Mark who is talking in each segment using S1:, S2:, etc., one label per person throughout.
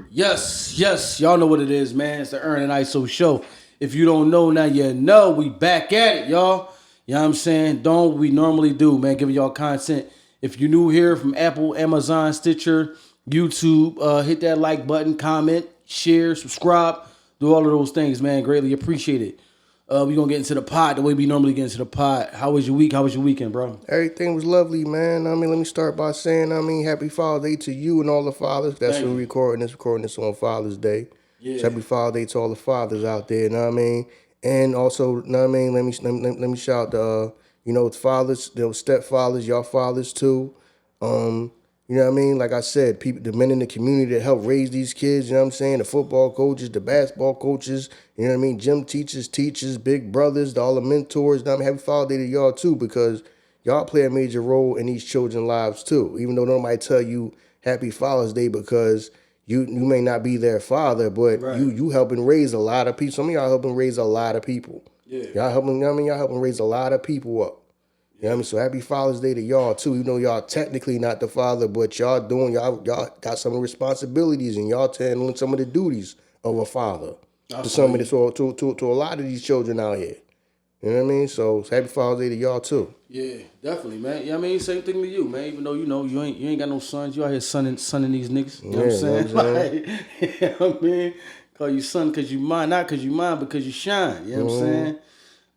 S1: Yes. Y'all know what it is, man. It's the Ern and Iso Show. If you don't know, now you know. We back at it, y'all. You know what I'm saying? Don't we normally do, man, giving y'all content. If you're new here from Apple, Amazon, Stitcher, YouTube, hit that like button, comment, share, subscribe. Do all of those things, man. Greatly appreciate it. We're going to get into the pod the way we normally get into the pod. How was your week? How was your weekend, bro?
S2: Everything was lovely, man. Let me start by saying, happy Father's Day to you and all the fathers. That's when we're recording this on Father's Day.
S1: Yeah.
S2: So happy Father's Day to all the fathers out there, And also, let me shout the fathers, the stepfathers, y'all fathers too. Like I said, people, the men in the community that help raise these kids, the football coaches, the basketball coaches, gym teachers, big brothers, all the mentors. Happy Father's Day to y'all too, because y'all play a major role in these children's lives too. Even though nobody tell you Happy Father's Day because you may not be their father, but
S1: right.
S2: you helping raise a lot of people. Some of y'all helping raise a lot of people.
S1: Yeah.
S2: Y'all helping raise a lot of people up. You know what I mean? So happy Father's Day to y'all too. Even though y'all technically not the father, but y'all got some responsibilities and y'all handling some of the duties of a father to some of this to a lot of these children out here. You know what I mean? So happy Father's Day to y'all too.
S1: Yeah, definitely, man. Yeah, I mean, same thing to you, man. Even though you ain't got no sons, you out here sonning these niggas. You know what I'm saying? Like, you know what I mean? Call you son because you mine, not because you mine, because you shine. You know what I'm saying?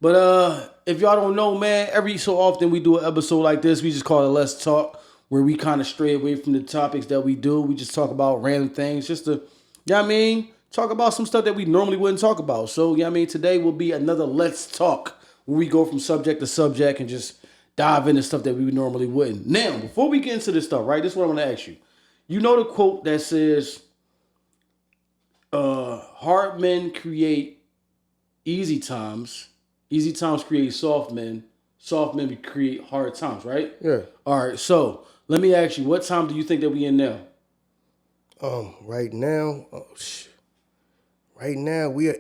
S1: But if y'all don't know, man, every so often we do an episode like this. We just call it Let's Talk, where we kind of stray away from the topics that we do. We just talk about random things, just to, you know what I mean? Talk about some stuff that we normally wouldn't talk about. So, you know what I mean? Today will be another Let's Talk, where we go from subject to subject and just dive into stuff that we normally wouldn't. Now, before we get into this stuff, right, this is what I'm going to ask you. You know the quote that says, hard men create easy times create soft men create hard times, right?
S2: Yeah.
S1: All right, so let me ask you, what time do you think that we in now?
S2: Right now, we are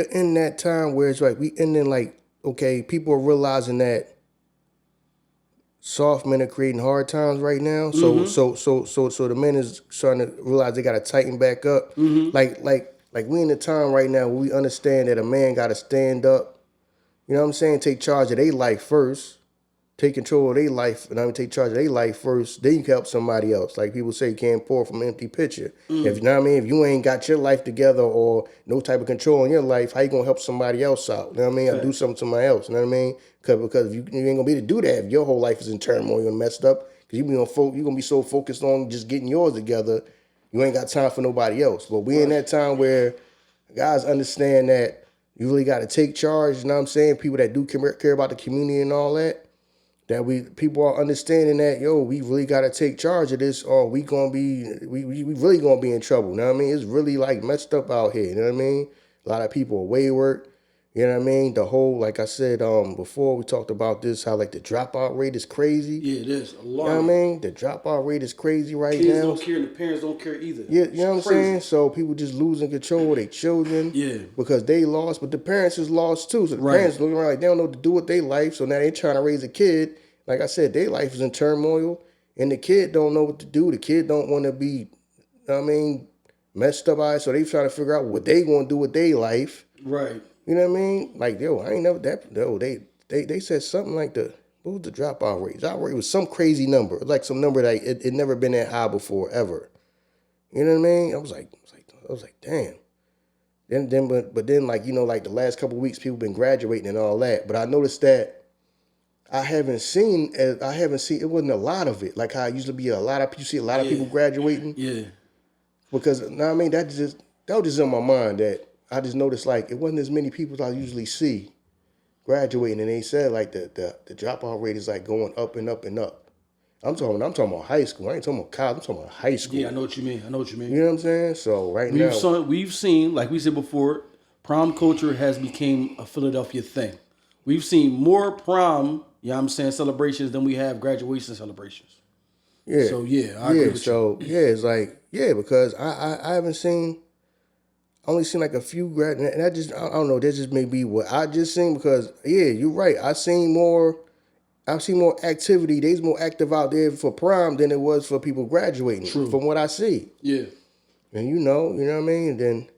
S2: in that time where it's like we ending like, okay, people are realizing that soft men are creating hard times right now. So the men is starting to realize they gotta tighten back up. Like we in the time right now where we understand that a man gotta stand up, you know what I'm saying, take charge of their life first. Take control of their life, and take charge of their life first. Then you can help somebody else. Like people say, you can't pour from an empty pitcher. If you know what I mean, if you ain't got your life together or no type of control in your life, how you gonna help somebody else out? You know what I mean? Or do something to somebody else. You know what I mean? Because you ain't gonna be able to do that if your whole life is in turmoil and messed up. Because you're gonna be so focused on just getting yours together, you ain't got time for nobody else. But we in that time where guys understand that you really got to take charge. You know what I'm saying? People that do care about the community and all that. That people are understanding that, we really got to take charge of this, or we really gonna be in trouble. You know what I mean? It's really like messed up out here. You know what I mean? A lot of people are wayward. You know what I mean? The whole, like I said before, we talked about this, how like the dropout rate is crazy.
S1: Yeah, it is. Alarming.
S2: You know what I mean? The dropout rate is crazy right now.
S1: Kids don't care and the parents don't care either.
S2: Yeah, you know what I'm saying? So people just losing control of their children.
S1: Yeah. Because
S2: they lost, but the parents is lost too. So the parents looking around like they don't know what to do with their life. So now they trying to raise a kid. Like I said, their life is in turmoil, and the kid don't know what to do. The kid don't want to be, messed up out. So they trying to figure out what they going to do with their life.
S1: Right.
S2: You know what I mean? Like, I ain't never that. They said something like what was the dropout rate? Dropout rate was some crazy number, like some number that it never been that high before ever. You know what I mean? I was like, damn. Then like the last couple of weeks, people been graduating and all that. But I noticed that I haven't seen. It wasn't a lot of it. Like how it used to be you see a lot of people graduating.
S1: Yeah. Because
S2: that was just in my mind that I just noticed like it wasn't as many people as I usually see graduating, and they said like the dropout rate is like going up and up and up. I'm talking about high school. I ain't talking about college. I'm talking about high school.
S1: Yeah, I know what you mean. You know
S2: what I'm saying? So
S1: we've seen, like we said before, prom culture has become a Philadelphia thing. We've seen more prom, celebrations than we have graduation celebrations.
S2: Yeah.
S1: So I agree with you.
S2: It's like because I haven't seen. I only seen like a few grad, and I don't know. That just may be what I just seen because you're right. I seen more I see more activity. There's more active out there for prom than it was for people graduating. True. From what I see.
S1: Yeah.
S2: And you know what I mean? And then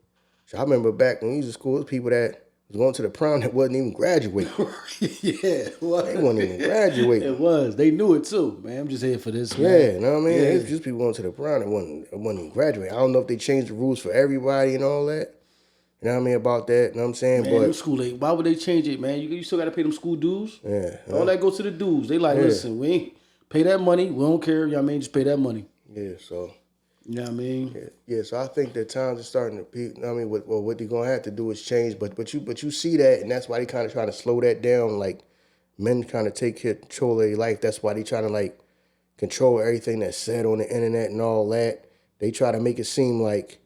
S2: I remember back when we was in school, people that was going to the prom that wasn't even graduating.
S1: Yeah, it was.
S2: They wasn't even graduating.
S1: It was. They knew it too, man. I'm just here for this, man.
S2: Yeah, you know what I mean? Yeah. It's just people going to the prom that wasn't even graduating. I don't know if they changed the rules for everybody and all that. You know what I mean about that? You know what I'm saying?
S1: Man, them school aid, why would they change it, man? You still got to pay them school dues.
S2: Yeah.
S1: All that goes to the dues. They like, listen, we ain't pay that money. We don't care. You know what I mean? Just pay that money.
S2: Yeah, so.
S1: You know what I mean?
S2: Yeah, so I think that times are starting to be, you know what I mean, what they're going to have to do is change. But you see that, and that's why they kind of trying to slow that down. Like, men kind of take control of their life. That's why they trying to, like, control everything that's said on the internet and all that. They try to make it seem like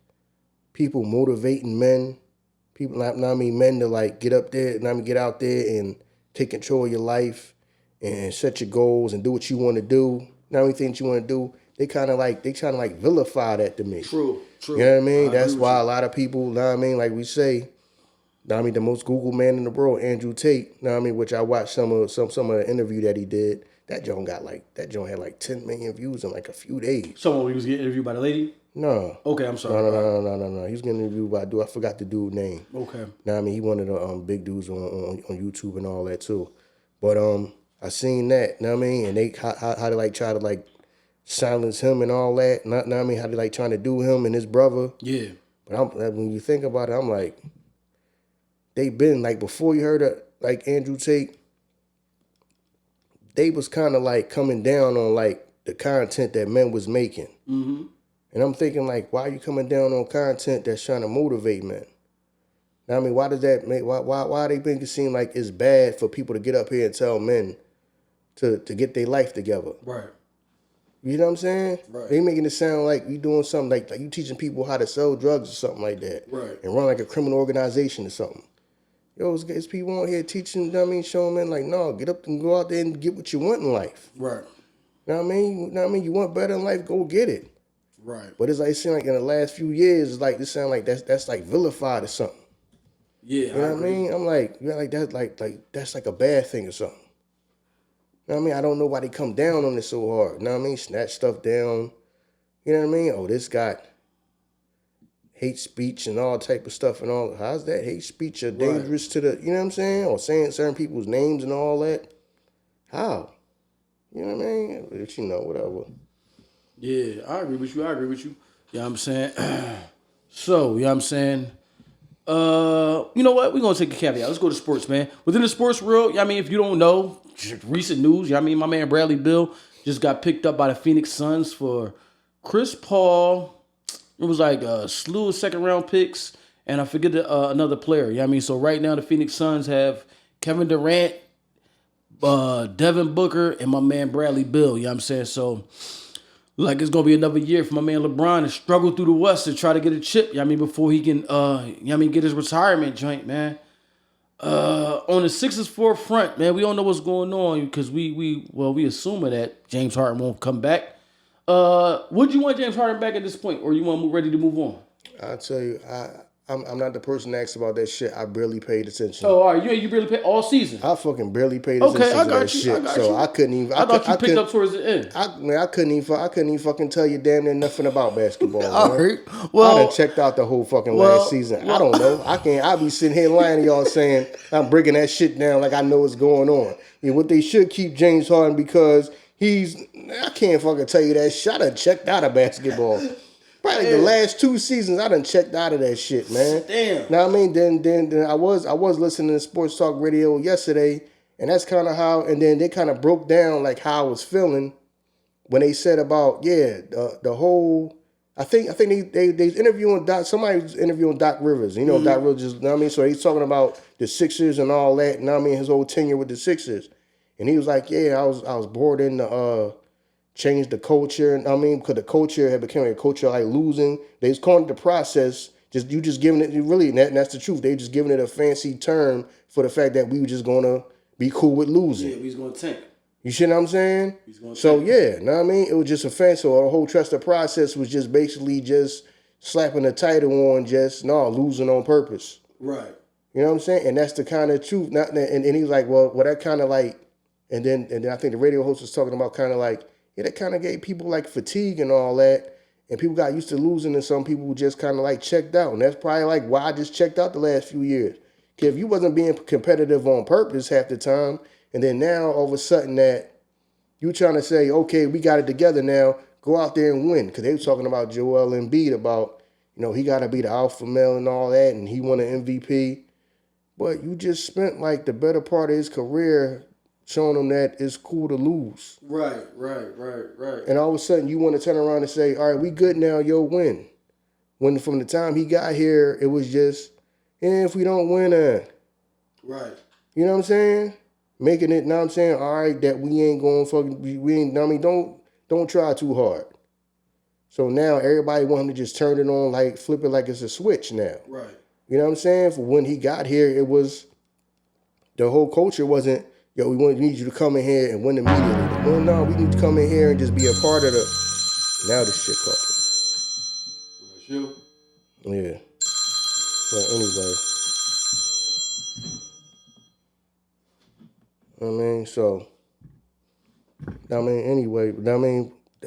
S2: people motivating men. People, men to like get up there, get out there and take control of your life and set your goals and do what you want to do. Things you want to do. They trying to like vilify that to me.
S1: True.
S2: You know what I mean? That's why a lot of people, like we say, the most Googled man in the world, Andrew Tate. Which I watched some of the interview that he did. That joint had like 10 million views in like a few days.
S1: Someone he was getting interviewed by the lady?
S2: No.
S1: Okay, I'm sorry.
S2: No. He was getting interviewed by I forgot the dude's name.
S1: Okay.
S2: He one of the big dudes on YouTube and all that too. But I seen that, and they how they like try to like silence him and all that. How they like trying to do him and his brother.
S1: Yeah.
S2: But when you think about it, I'm like, they been like before you heard of like Andrew Tate, they was kind of like coming down on like the content that men was making.
S1: Mm-hmm.
S2: And I'm thinking like, why are you coming down on content that's trying to motivate men? Why does that make why they make it seem like it's bad for people to get up here and tell men to get their life together?
S1: Right.
S2: You know what I'm saying?
S1: Right.
S2: They making it sound like you doing something like you teaching people how to sell drugs or something like that.
S1: Right.
S2: And run like a criminal organization or something. Yo, it's people on here teaching, showing men like, no, get up and go out there and get what you want in life.
S1: Right.
S2: You know what I mean? You want better in life, go get it.
S1: Right.
S2: But it's like, it seems like in the last few years, it's like, this sound like that's like vilified or something.
S1: Yeah,
S2: you know what I mean? I'm like, that's that's like a bad thing or something. You know what I mean? I don't know why they come down on it so hard. You know what I mean? Snatch stuff down. You know what I mean? Oh, this got hate speech and all type of stuff and all. How's that hate speech or dangerous to the, you know what I'm saying? Or saying certain people's names and all that. How? You know what I mean? But whatever.
S1: Yeah, I agree with you. You know what I'm saying? So, you know what I'm saying? You know what? We're going to take a caveat. Let's go to sports, man. Within the sports world, if you don't know, recent news, my man Bradley Beal just got picked up by the Phoenix Suns for Chris Paul. It was like a slew of second-round picks, and I forget another player. So right now the Phoenix Suns have Kevin Durant, Devin Booker, and my man Bradley Beal. You know what I'm saying? So, like, it's going to be another year for my man LeBron to struggle through the West to try to get a chip, before he can, get his retirement joint, man. On the Sixers forefront, man, we don't know what's going on because we assuming that James Harden won't come back. Would you want James Harden back at this point, or you want him ready to move on?
S2: I'll tell you, I'm not the person that asked about that shit. I barely paid attention.
S1: Oh, all right. You barely paid all season?
S2: I fucking barely paid attention to that shit. So I couldn't even.
S1: I thought you picked up towards the end.
S2: I couldn't even fucking tell you damn near nothing about basketball.
S1: All right. Well,
S2: I done checked out the whole fucking last season. I don't know. I be sitting here lying to y'all saying I'm breaking that shit down like I know what's going on. Yeah, what they should keep James Harden because I can't fucking tell you that shit. I done checked out of basketball. Probably the last 2 seasons, I done checked out of that shit, man.
S1: Damn.
S2: Now I mean, then I was listening to Sports Talk Radio yesterday, and that's kind of how. And then they kind of broke down like how I was feeling when they said about the whole. I think they interviewing somebody was interviewing Doc Rivers. Doc Rivers. You know what I mean? So he's talking about the Sixers and all that. You know what I mean? His whole tenure with the Sixers, and he was like, I was bored in the. Change the culture. Because the culture had become a culture like losing. They was calling it the process. Just giving it really, and that's the truth. They just giving it a fancy term for the fact that we were just gonna be cool with losing.
S1: Yeah, we was gonna tank.
S2: You see what I'm saying? So tank. It was just a fancy. So the whole trust the process was just basically just slapping the title on losing on purpose.
S1: Right.
S2: You know what I'm saying? And that's the kind of truth. And he was like, well, that kind of like. And then I think the radio host was talking about kind of like, yeah, that kind of gave people like fatigue and all that. And people got used to losing, and some people just kind of like checked out. And that's probably like why I just checked out the last few years. Because if you wasn't being competitive on purpose half the time, and then now all of a sudden that you trying to say, okay, we got it together now, go out there and win. Because they were talking about Joel Embiid about, he got to be the alpha male and all that, and he won an MVP. But you just spent like the better part of his career showing him that it's cool to lose.
S1: Right.
S2: And all of a sudden you want to turn around and say, all right, we good now, yo, win. When from the time he got here, it was just, if we don't win,
S1: Right.
S2: You know what I'm saying? Making it, all right, that we ain't going fucking, we ain't, don't try too hard. So now everybody want him to just turn it on, like flip it like it's a switch now.
S1: Right.
S2: You know what I'm saying? For when he got here, it was, the whole culture wasn't, yo, we need you to come in here and win immediately. Well, no, we need to come in here and just be a part of the, now this shit coughing.
S1: That's you?
S2: Yeah. But anyway.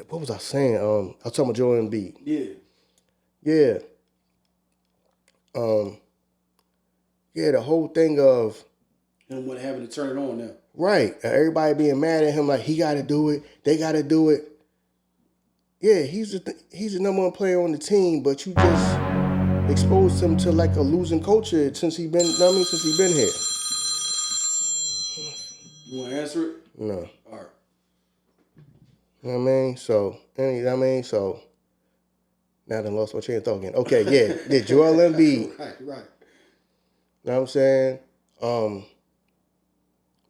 S2: What was I saying? I was talking about Joel Embiid.
S1: Yeah.
S2: Yeah. The whole thing of
S1: him what having to turn it on now.
S2: Right. Everybody being mad at him like he got to do it. They got to do it. Yeah, he's the number one player on the team, but you just exposed him to like a losing culture since he been here.
S1: You want to answer it?
S2: No.
S1: All right.
S2: You know what I mean? So now I done lost my train of thought again. Okay, yeah, Joel Embiid.
S1: Right.
S2: You know what I'm saying?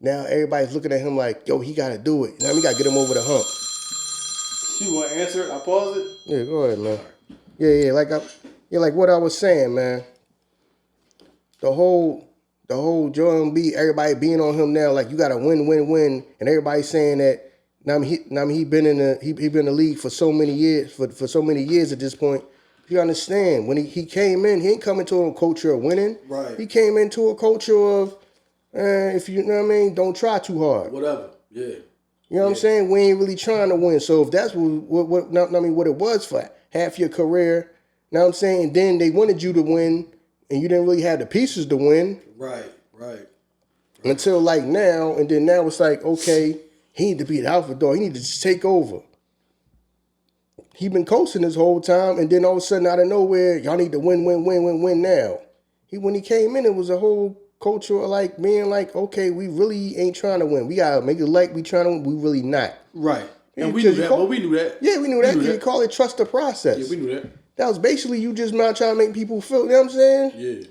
S2: Now everybody's looking at him like, yo, he got to do it. Now we got to get him over the hump.
S1: You want to answer it? I pause it?
S2: Yeah, go ahead, man. Yeah, like what I was saying, man. The whole Joel Embiid, everybody being on him now, like you got to win, and everybody saying that. He been in the league for so many years, for so many years at this point. You understand when he came in, he ain't coming to a culture of winning.
S1: Right.
S2: He came into a culture of, if you know what I mean, don't try too hard.
S1: Whatever. Yeah.
S2: You know what I'm saying? We ain't really trying to win. So if that's what it was for half your career, you know what I'm saying? And then they wanted you to win, and you didn't really have the pieces to win.
S1: Right.
S2: Until like now, and then now it's like, okay, he need to be the alpha dog. He need to just take over. He been coasting this whole time, and then all of a sudden, out of nowhere, y'all need to win now. When he came in, it was a whole culture of like being like, okay, we really ain't trying to win. We gotta make it like we trying to win. We really not.
S1: Right. And we knew that.
S2: Yeah, we knew that. You call it trust the process.
S1: Yeah, we knew that.
S2: That was basically you just not trying to make people feel. You know what I'm saying?
S1: Yeah.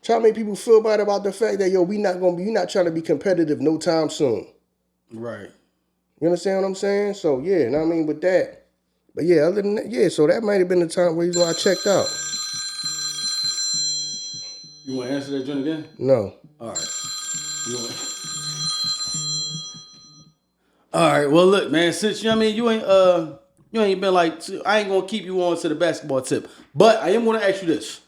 S2: Trying to make people feel bad about the fact that, yo, you're not trying to be competitive no time soon.
S1: Right.
S2: You understand what I'm saying? So, yeah, and I mean, with that. But, yeah, other than that, yeah, so that might have been the time where I checked out.
S1: You want to answer that joint again?
S2: No.
S1: All right. All right, well, look, man, since, you ain't been like, I ain't going to keep you on to the basketball tip. But I am going to ask you this.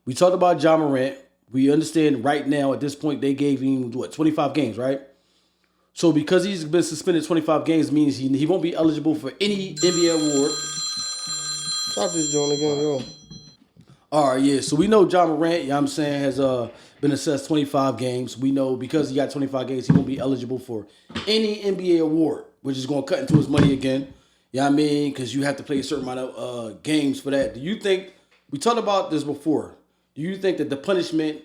S1: We talked about Ja Morant. We understand right now at this point they gave him, 25 games, right? So because he's been suspended 25 games means he won't be eligible for any NBA award.
S2: Stop this joint again, yo.
S1: All right, yeah. So we know Ja Morant, you know what I'm saying, has been assessed 25 games. We know because he got 25 games, he won't be eligible for any NBA award, which is going to cut into his money again. You know what I mean? Because you have to play a certain amount of games for that. Do you think, we talked about this before, do you think that the punishment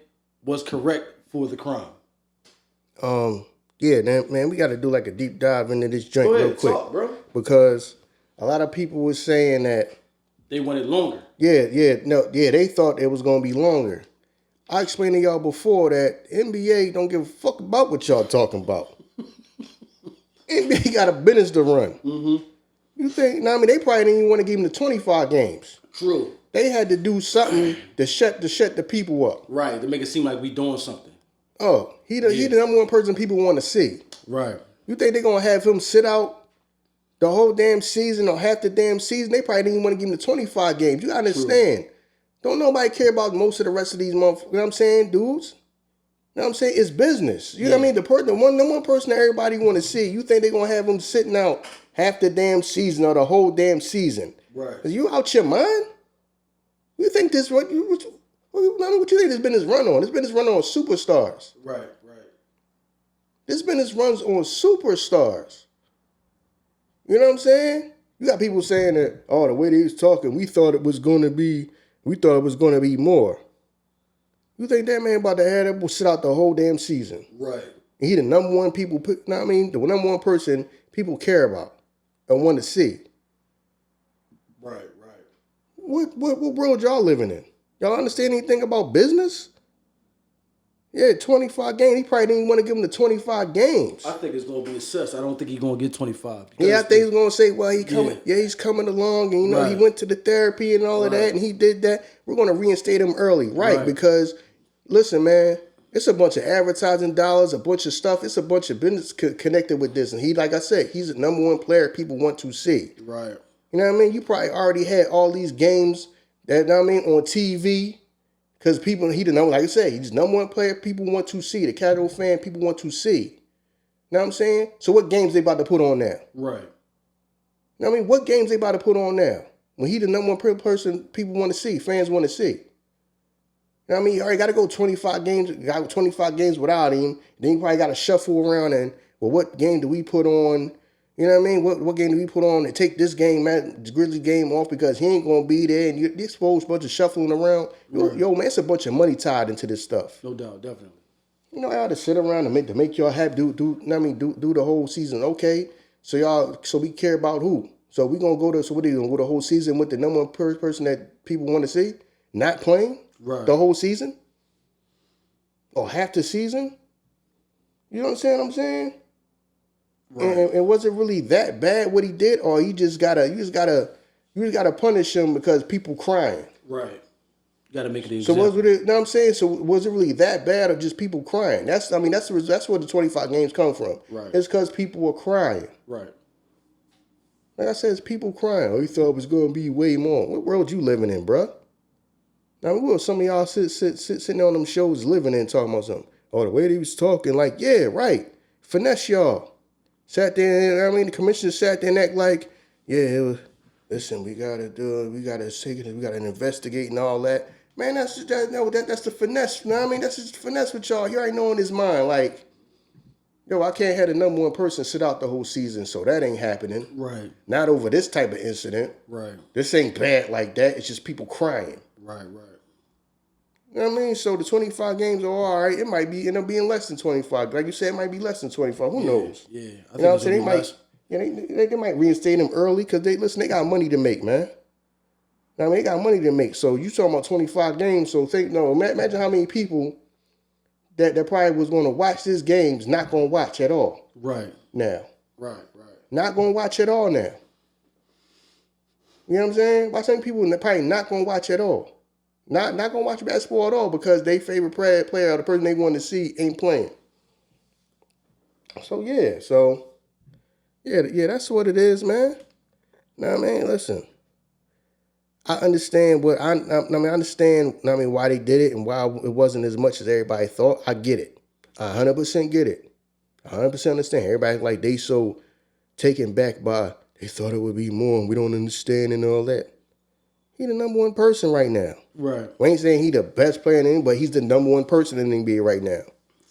S1: was correct for the crime?
S2: Yeah, man, we got to do like a deep dive into this joint real quick.
S1: Talk, bro.
S2: Because a lot of people were saying that
S1: they wanted longer.
S2: They thought it was going to be longer. I explained to y'all before that NBA don't give a fuck about what y'all talking about. NBA got a business to run.
S1: Mm-hmm.
S2: You think, they probably didn't even want to give him the 25 games.
S1: True.
S2: They had to do something to shut the people up.
S1: Right, to make it seem like we doing something.
S2: Oh, he the number one person people want to see.
S1: Right.
S2: You think they're going to have him sit out the whole damn season or half the damn season? They probably didn't even want to give him the 25 games. You understand. True. Don't nobody care about most of the rest of these months. You know what I'm saying, dudes? You know what I'm saying? It's business. You know what I mean? The one person that everybody want to see, you think they're going to have them sitting out half the damn season or the whole damn season.
S1: Right.
S2: Because you out your mind? You think this, what you think this business run on? This business run on superstars.
S1: Right.
S2: This business runs on superstars. You know what I'm saying? You got people saying that, oh, the way they was talking, we thought it was going to be more. You think that man about to have that will sit out the whole damn season?
S1: Right.
S2: And he the number one people, the number one person people care about and want to see.
S1: Right.
S2: What world y'all living in? Y'all understand anything about business? Yeah, 25 games. He probably didn't even want to give him the 25 games.
S1: I think it's going to be assessed. I don't think he's going to get 25.
S2: Yeah, I think he's going to say, well, he's coming along, and he went to the therapy and all of that, and he did that. We're going to reinstate him early, right? Because, listen, man, it's a bunch of advertising dollars, a bunch of stuff. It's a bunch of business connected with this. And he, like I said, he's the number one player people want to see.
S1: Right.
S2: You know what I mean? You probably already had all these games that, on TV. Because people, he the number, like I said, he's the number one player people want to see. The casual fan people want to see. You know what I'm saying? So what games they about to put on now?
S1: Right.
S2: You know what I mean? What games they about to put on now? When he the number one person people want to see, fans want to see. You know what I mean? You already got to go 25 games without him. Then you probably got to shuffle around and, well, what game do we put on? You know what I mean? What game do we put on and take this game, man, the Grizzlies game off because he ain't going to be there and you expose a bunch of shuffling around. Yo, man, it's a bunch of money tied into this stuff.
S1: No doubt, definitely.
S2: You know, I had to sit around and make y'all happy, do the whole season. Okay, so we care about who? So we going to go to, so what are you going to go the whole season with the number one person that people want to see? Not playing?
S1: Right.
S2: The whole season? Or half the season? You know what I'm saying? Right. And was it really that bad what he did, or you just gotta punish him because people crying?
S1: Right. You gotta make it an
S2: example.
S1: So
S2: you know what I'm saying? So was it really that bad, or just people crying? That's where the 25 games come from.
S1: Right.
S2: It's because people were crying.
S1: Right.
S2: Like I said, it's people crying. Oh, you thought it was gonna be way more. What world you living in, bruh? Now, what some of y'all sitting on them shows living in talking about something? Oh, the way they was talking, like, yeah, right, finesse y'all. Sat there, the commissioner sat there and act like, yeah, listen, we gotta do it, we gotta investigate and all that. Man, that's the finesse, you know what I mean? That's just finesse with y'all. You already know in his mind, like, yo, I can't have the number one person sit out the whole season, so that ain't happening.
S1: Right.
S2: Not over this type of incident.
S1: Right.
S2: This ain't bad like that. It's just people crying.
S1: Right.
S2: You know what I mean? So the 25 games are all right. It might end up being less than 25. Like you said, it might be less than 25. Who knows?
S1: Yeah.
S2: You know what I'm saying? They might reinstate him early because they got money to make, man. I mean, they got money to make. So you talking about 25 games. So imagine how many people that probably was going to watch this game's not going to watch at all.
S1: Right.
S2: Now.
S1: Right.
S2: Not going to watch at all now. You know what I'm saying? Why some people probably not going to watch at all? Not going to watch basketball at all because their favorite player or the person they want to see ain't playing. So, yeah, that's what it is, man. Now, man, listen. I understand I understand why they did it and why it wasn't as much as everybody thought. I get it. I 100% get it. I 100% understand. Everybody like they so taken back by they thought it would be more and we don't understand and all that. He the number one person right now.
S1: Right.
S2: We ain't saying he the best player in the NBA, but he's the number one person in the NBA right now.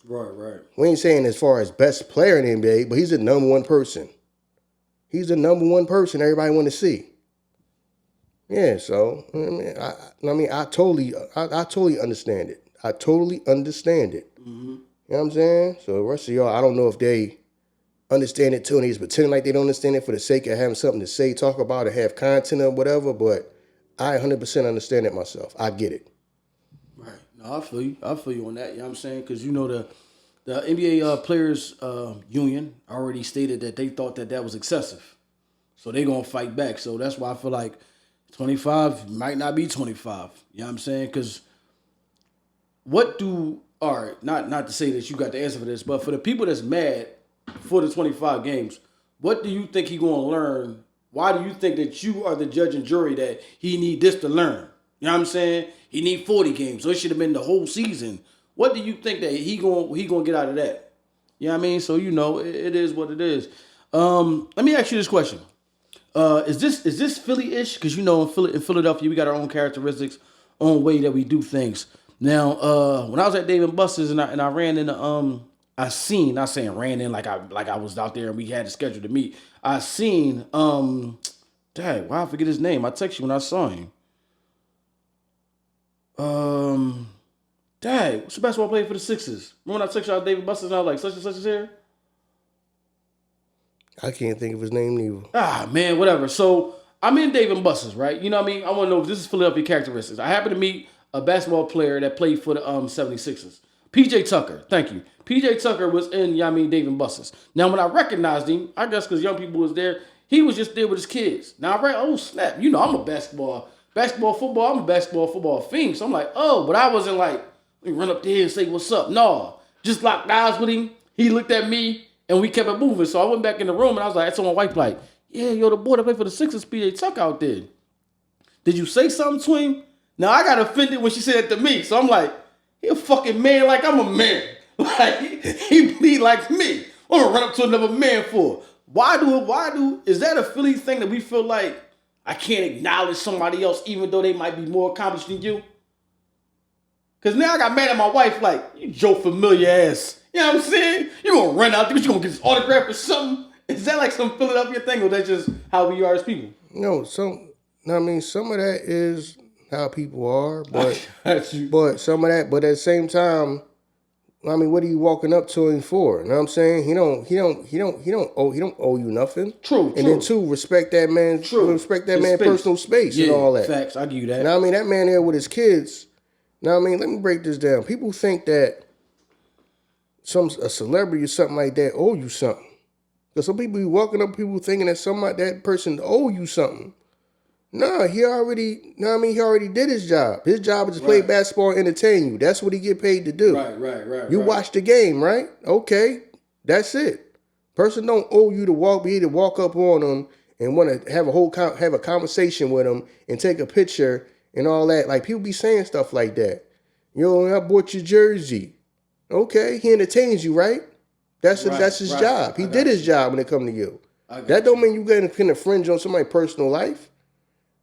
S1: Right.
S2: We ain't saying as far as best player in the NBA, but he's the number one person. He's the number one person everybody want to see. Yeah, so I totally understand it. I totally understand it.
S1: Mm-hmm.
S2: You know what I'm saying? So the rest of y'all, I don't know if they understand it too, and he's pretending like they don't understand it for the sake of having something to say, talk about, or have content or whatever, but I 100% understand it myself. I get it.
S1: Right. No, I feel you on that. You know what I'm saying? Because, you know, the NBA Players Union already stated that they thought that was excessive. So they're going to fight back. So that's why I feel like 25 might not be 25. You know what I'm saying? Because not to say that you got the answer for this, but for the people that's mad for the 25 games, what do you think he going to learn? Why do you think that you are the judge and jury that he need this to learn? You know what I'm saying? He need 40 games, so it should have been the whole season. What do you think that he gonna get out of that? You know what I mean? So it is what it is. Let me ask you this question. Is this Philly-ish? Because in Philadelphia, we got our own characteristics, own way that we do things. Now, when I was at Dave and Buster's and I ran into I seen, not saying ran in like I was out there and we had a schedule to meet. I seen dang, why I forget his name? I text you when I saw him. Dang, what's the basketball player for the Sixers? Remember when I text you out David Buster's and I was like, such and such is here?
S2: I can't think of his name neither.
S1: Ah, man, whatever. So I'm in Dave and Buster's, right? You know what I mean? I want to know if this is Philadelphia characteristics. I happen to meet a basketball player that played for the 76ers. PJ Tucker, thank you. PJ Tucker was in, Dave and Buster's. Now, when I recognized him, I guess because young people was there, he was just there with his kids. Now, oh, snap. I'm a football, I'm a basketball football fiend. So I'm like, oh, but I wasn't like, let me run up there and say, what's up? No, just locked eyes with him. He looked at me, and we kept it moving. So I went back in the room, and I was like, I told my wife, like, yeah, the boy that played for the Sixers, PJ Tucker out there. Did you say something to him? Now, I got offended when she said it to me. So I'm like, he a fucking man like I'm a man. Like, he bleed like me. I'm going to run up to another man for. Why do, is that a Philly thing that we feel like I can't acknowledge somebody else even though they might be more accomplished than you? Because now I got mad at my wife like, you Joe familiar ass. You know what I'm saying? You going to run out there, you going to get his autograph or something? Is that like some Philadelphia thing or that's just how we are as people?
S2: No, some of that is how people are, but some of that, but at the same time, what are you walking up to him for? You know what I'm saying? He don't owe you nothing.
S1: True.
S2: And then two, respect that man.
S1: True.
S2: Respect that man's personal space and all that.
S1: Facts. I give you that.
S2: Now that man there with his kids. Now let me break this down. People think that a celebrity or something like that owe you something. Because some people be walking up, people thinking that that person owe you something. No, he already did his job. His job is to play basketball and entertain you. That's what he get paid to do.
S1: Right.
S2: You watch the game, right? Okay, that's it. Person don't owe you to walk up on them and want to have a conversation with them and take a picture and all that. Like people be saying stuff like that. I bought your jersey. Okay, he entertains you, right? That's his job. He did his job when it come to you. That don't mean you gonna infringe on somebody's personal life.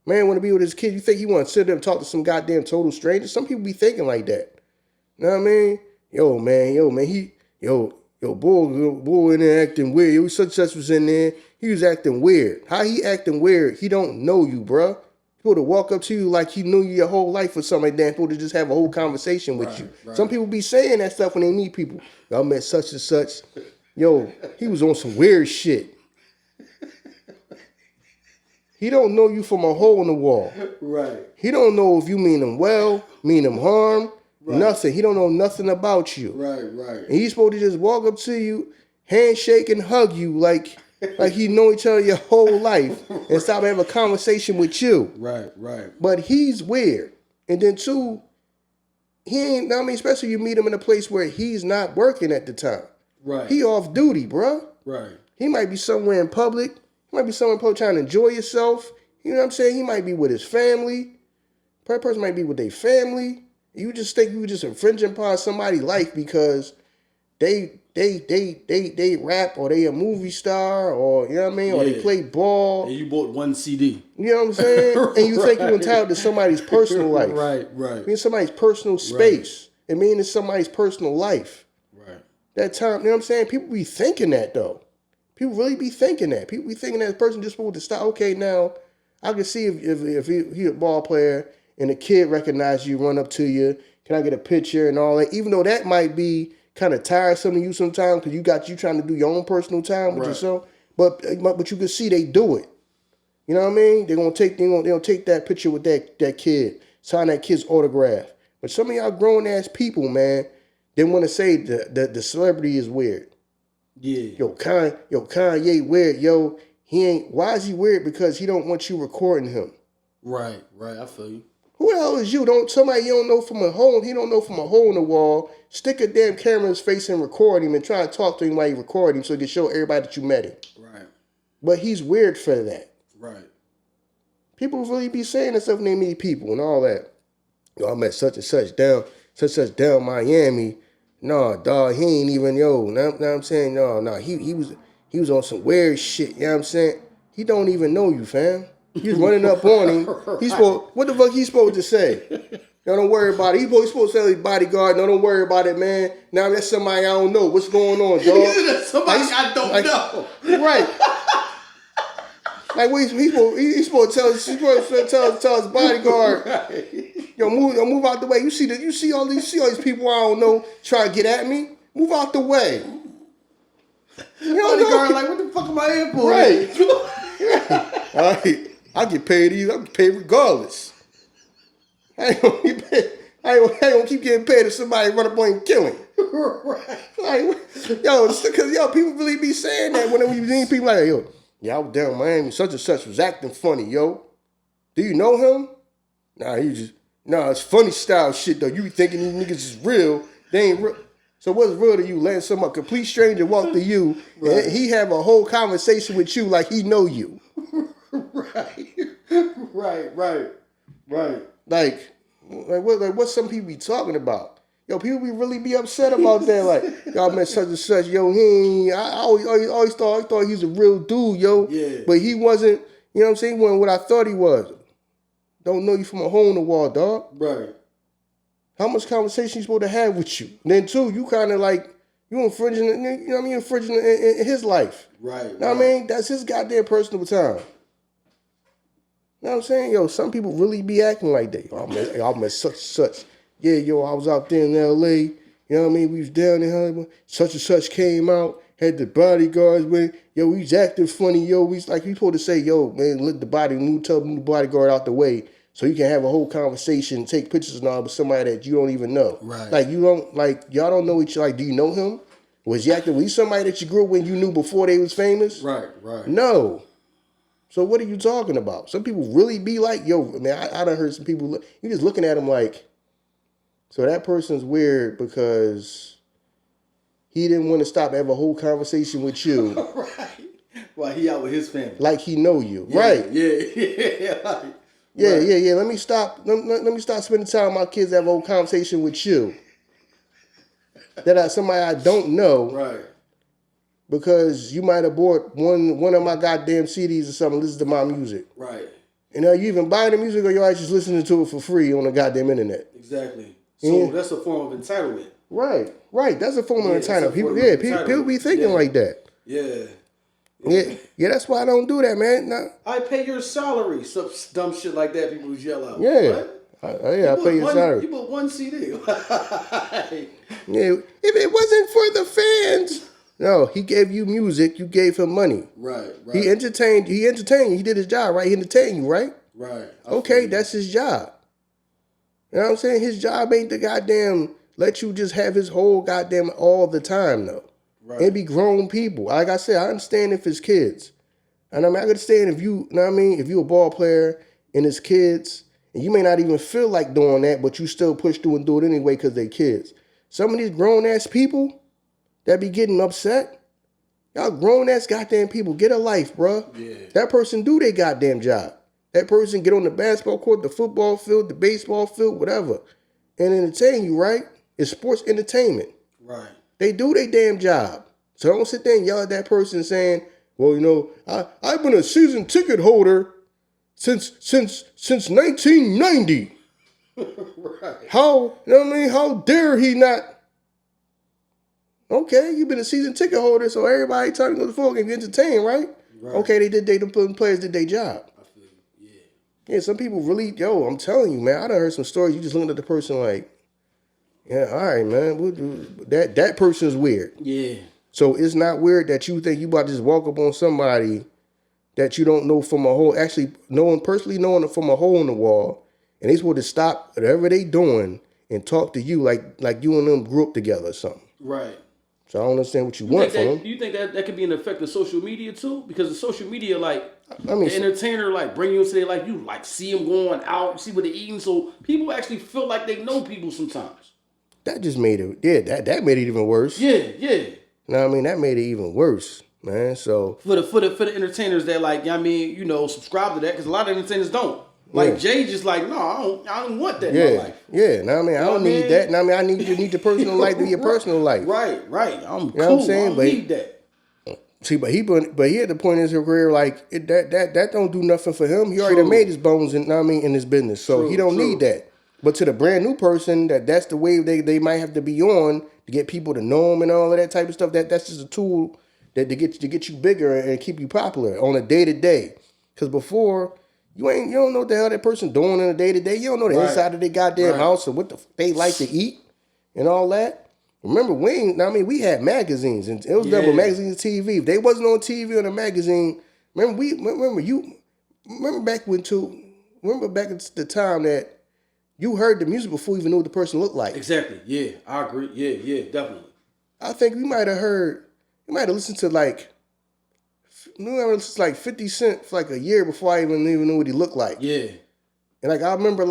S2: Man want to be with his kid. You think he want to sit there and talk to some goddamn total stranger? Some people be thinking like that. You know what I mean? Yo, man, bull in there acting weird. Such was in there. He was acting weird. How he acting weird? He don't know you, bruh. He would to walk up to you like he knew you your whole life or something like that. He to just have a whole conversation with you. Right. Some people be saying that stuff when they meet people. I met such and such. Yo, he was on some weird shit. He don't know you from a hole in the wall.
S1: Right.
S2: He don't know if you mean him well, mean him harm, nothing. He don't know nothing about you.
S1: Right.
S2: And he's supposed to just walk up to you, handshake and hug you like he know each other your whole life and stop having a conversation with you.
S1: Right.
S2: But he's weird. And then two, he ain't, especially you meet him in a place where he's not working at the time.
S1: Right.
S2: He off duty, bruh.
S1: Right.
S2: He might be somewhere in public. He might be somewhere in public trying to enjoy yourself. You know what I'm saying? He might be with his family. That person might be with their family. You just think you just infringing upon somebody's life because they rap or they a movie star or you know what I mean or they play ball.
S1: And you bought one CD.
S2: You know what I'm saying? And you think you're entitled to somebody's personal life.
S1: Right.
S2: Being somebody's personal space. It means it's somebody's personal life.
S1: Right.
S2: That time, you know what I'm saying? People be thinking that though. People really be thinking that. People be thinking that the person just supposed to stop. Okay, now I can see if he a ball player and a kid recognizes you, run up to you. Can I get a picture and all that? Even though that might be kind of tiresome to you sometimes because you trying to do your own personal time with yourself. But you can see they do it. You know what I mean? They're gonna take that picture with that kid, sign that kid's autograph. But some of y'all grown ass people, man, they want to say the celebrity is weird.
S1: Yeah.
S2: Yo, Kanye weird. Yo, he ain't. Why is he weird? Because he don't want you recording him.
S1: Right. I feel you.
S2: Who the hell is you? Somebody you don't know from a hole. He don't know from a hole in the wall. Stick a damn camera in his face and record him and try to talk to him while you record him so you can show everybody that you met him.
S1: Right.
S2: But he's weird for that.
S1: Right. People
S2: really be saying that stuff when they meet people and all that. Yo, I met such and such. Down such down Miami. No, dog, he ain't even know what I'm saying? No, he was on some weird shit, you know what I'm saying? He don't even know you, fam. He's running up on him. What the fuck he supposed to say? No, don't worry about it. He's supposed to tell his bodyguard, no, don't worry about it, man. Now that's somebody I don't know. What's going on, dog?
S1: That's somebody I don't know.
S2: Right. Like he's supposed to tell his bodyguard, right. Yo, move out the way. You see all these people I don't know trying to get at me? Move out the way.
S1: You bodyguard like, what the fuck am I in for?
S2: Right. All right. I get paid regardless. I ain't gonna keep getting paid if somebody run up on you and kill him.
S1: Right.
S2: Like, because people really be saying that when we meet people like, yo, yeah, I was down in Miami, such and such was acting funny, yo. Do you know him? Nah, it's funny style shit though. You thinking these niggas is real, they ain't real. So what's real to you? Letting some complete stranger walk to you, right. And he have a whole conversation with you like he know you. Right. Like what some people be talking about? Yo, people be upset about that. Like, y'all met such and such. Yo, I always thought he was a real dude, yo.
S1: Yeah.
S2: But he wasn't, you know what I'm saying? He wasn't what I thought he was. Don't know you from a hole in the wall, dog.
S1: Right.
S2: How much conversation you supposed to have with you? And then too, you kind of like, you infringing, you know what I mean? Infringing in his life.
S1: Right.
S2: You know what I mean? That's his goddamn personal time. You know what I'm saying? Yo, some people really be acting like that. I met such and such. Yeah, yo, I was out there in L.A. You know what I mean? We was down in Hollywood. Such and such came out, had the bodyguards with it. Yo, we was acting funny. Yo, we supposed to say, yo, man, let the tell the bodyguard out the way so you can have a whole conversation, take pictures and all with somebody that you don't even know.
S1: Right.
S2: Like, y'all don't know each other. Like, do you know him? Was he somebody that you grew up with you knew before they was famous?
S1: Right.
S2: No. So what are you talking about? Some people really be like, yo, man, I done heard some people, you just looking at them like, so that person's weird because he didn't want to stop and have a whole conversation with you.
S1: Right. While he out with his family.
S2: Like he know you.
S1: Yeah,
S2: right.
S1: Yeah.
S2: Yeah. Let me stop spending time with my kids and have a whole conversation with you. Somebody I don't know.
S1: Right.
S2: Because you might have bought one of my goddamn CDs or something, listen to my music.
S1: Right.
S2: And are you even buying the music or you're just listening to it for free on the goddamn internet?
S1: Exactly. So that's a form of entitlement.
S2: Right. That's a form of entitlement. People be thinking like that.
S1: Yeah.
S2: Yeah, that's why I don't do that, man. Nah.
S1: I pay your salary. Some dumb shit like that people just yell out.
S2: Yeah. I pay your salary.
S1: You bought one CD.
S2: Yeah. If it wasn't for the fans. No, he gave you music, you gave him money.
S1: Right.
S2: He entertained you. He did his job, right? He entertained you, right?
S1: Right.
S2: Okay, that's his job. You know what I'm saying? His job ain't to goddamn let you just have his whole goddamn all the time, though. Right. It be grown people. Like I said, I understand if it's kids. And I understand if you know what I mean? If you a ball player and it's kids, and you may not even feel like doing that, but you still push through and do it anyway because they kids. Some of these grown-ass people that be getting upset, y'all grown-ass goddamn people, get a life, bruh.
S1: Yeah.
S2: That person do their goddamn job. That person get on the basketball court, the football field, the baseball field, whatever, and entertain you, right? It's sports entertainment.
S1: Right.
S2: They do their damn job. So don't sit there and yell at that person saying, well, you know, I've been a season ticket holder since 1990.
S1: Right.
S2: How, you know what I mean? How dare he not? Okay, you've been a season ticket holder, so everybody time to go to the football game, you entertain, right? Okay, them players did their job.
S1: I feel you.
S2: Yeah, some people really, I'm telling you, man, I done heard some stories, you just looking at the person like, yeah, all right, man, that person's weird.
S1: Yeah.
S2: So it's not weird that you think you about to just walk up on somebody that you don't know from a hole, actually personally knowing from a hole in the wall, and they supposed to stop whatever they doing and talk to you like you and them grew up together or something.
S1: Right.
S2: So I don't understand what you want from them.
S1: Do you think that could be an effect of social media too? Because the social media, like, the entertainer, like, bring you into their life. You, like, see them going out, see what they're eating. So people actually feel like they know people sometimes.
S2: That just made it, that made it even worse.
S1: Yeah.
S2: You know what I mean? That made it even worse, man. So
S1: for the entertainers that, like, I mean, you know, subscribe to that, because a lot of entertainers don't. Like Jay just like, no, I don't want that in my life.
S2: Yeah, know what I mean? I don't need that. Know what I mean? I need the personal life to be your personal life.
S1: Right. I'm cool.
S2: What I'm saying?
S1: I don't need that.
S2: See, but he at the point in his career, like that don't do nothing for him. He already made his bones in, know what I mean, in his business. So he don't need that. But to the brand new person, that's the wave they might have to be on to get people to know him and all of that type of stuff. That's just a tool that to get you bigger and keep you popular on a day to day. Because before you don't know what the hell that person doing on a day to day. You don't know the inside of their goddamn house or what they like to eat and all that. Remember, we had magazines and it was double magazines, TV. If they wasn't on TV or in a magazine, remember back at the time that you heard the music before you even knew what the person looked like.
S1: Exactly. Yeah, I agree. Yeah, definitely. I
S2: think we might have listened to like 50 Cent for like a year before I even knew what he looked like.
S1: Yeah.
S2: And like I remember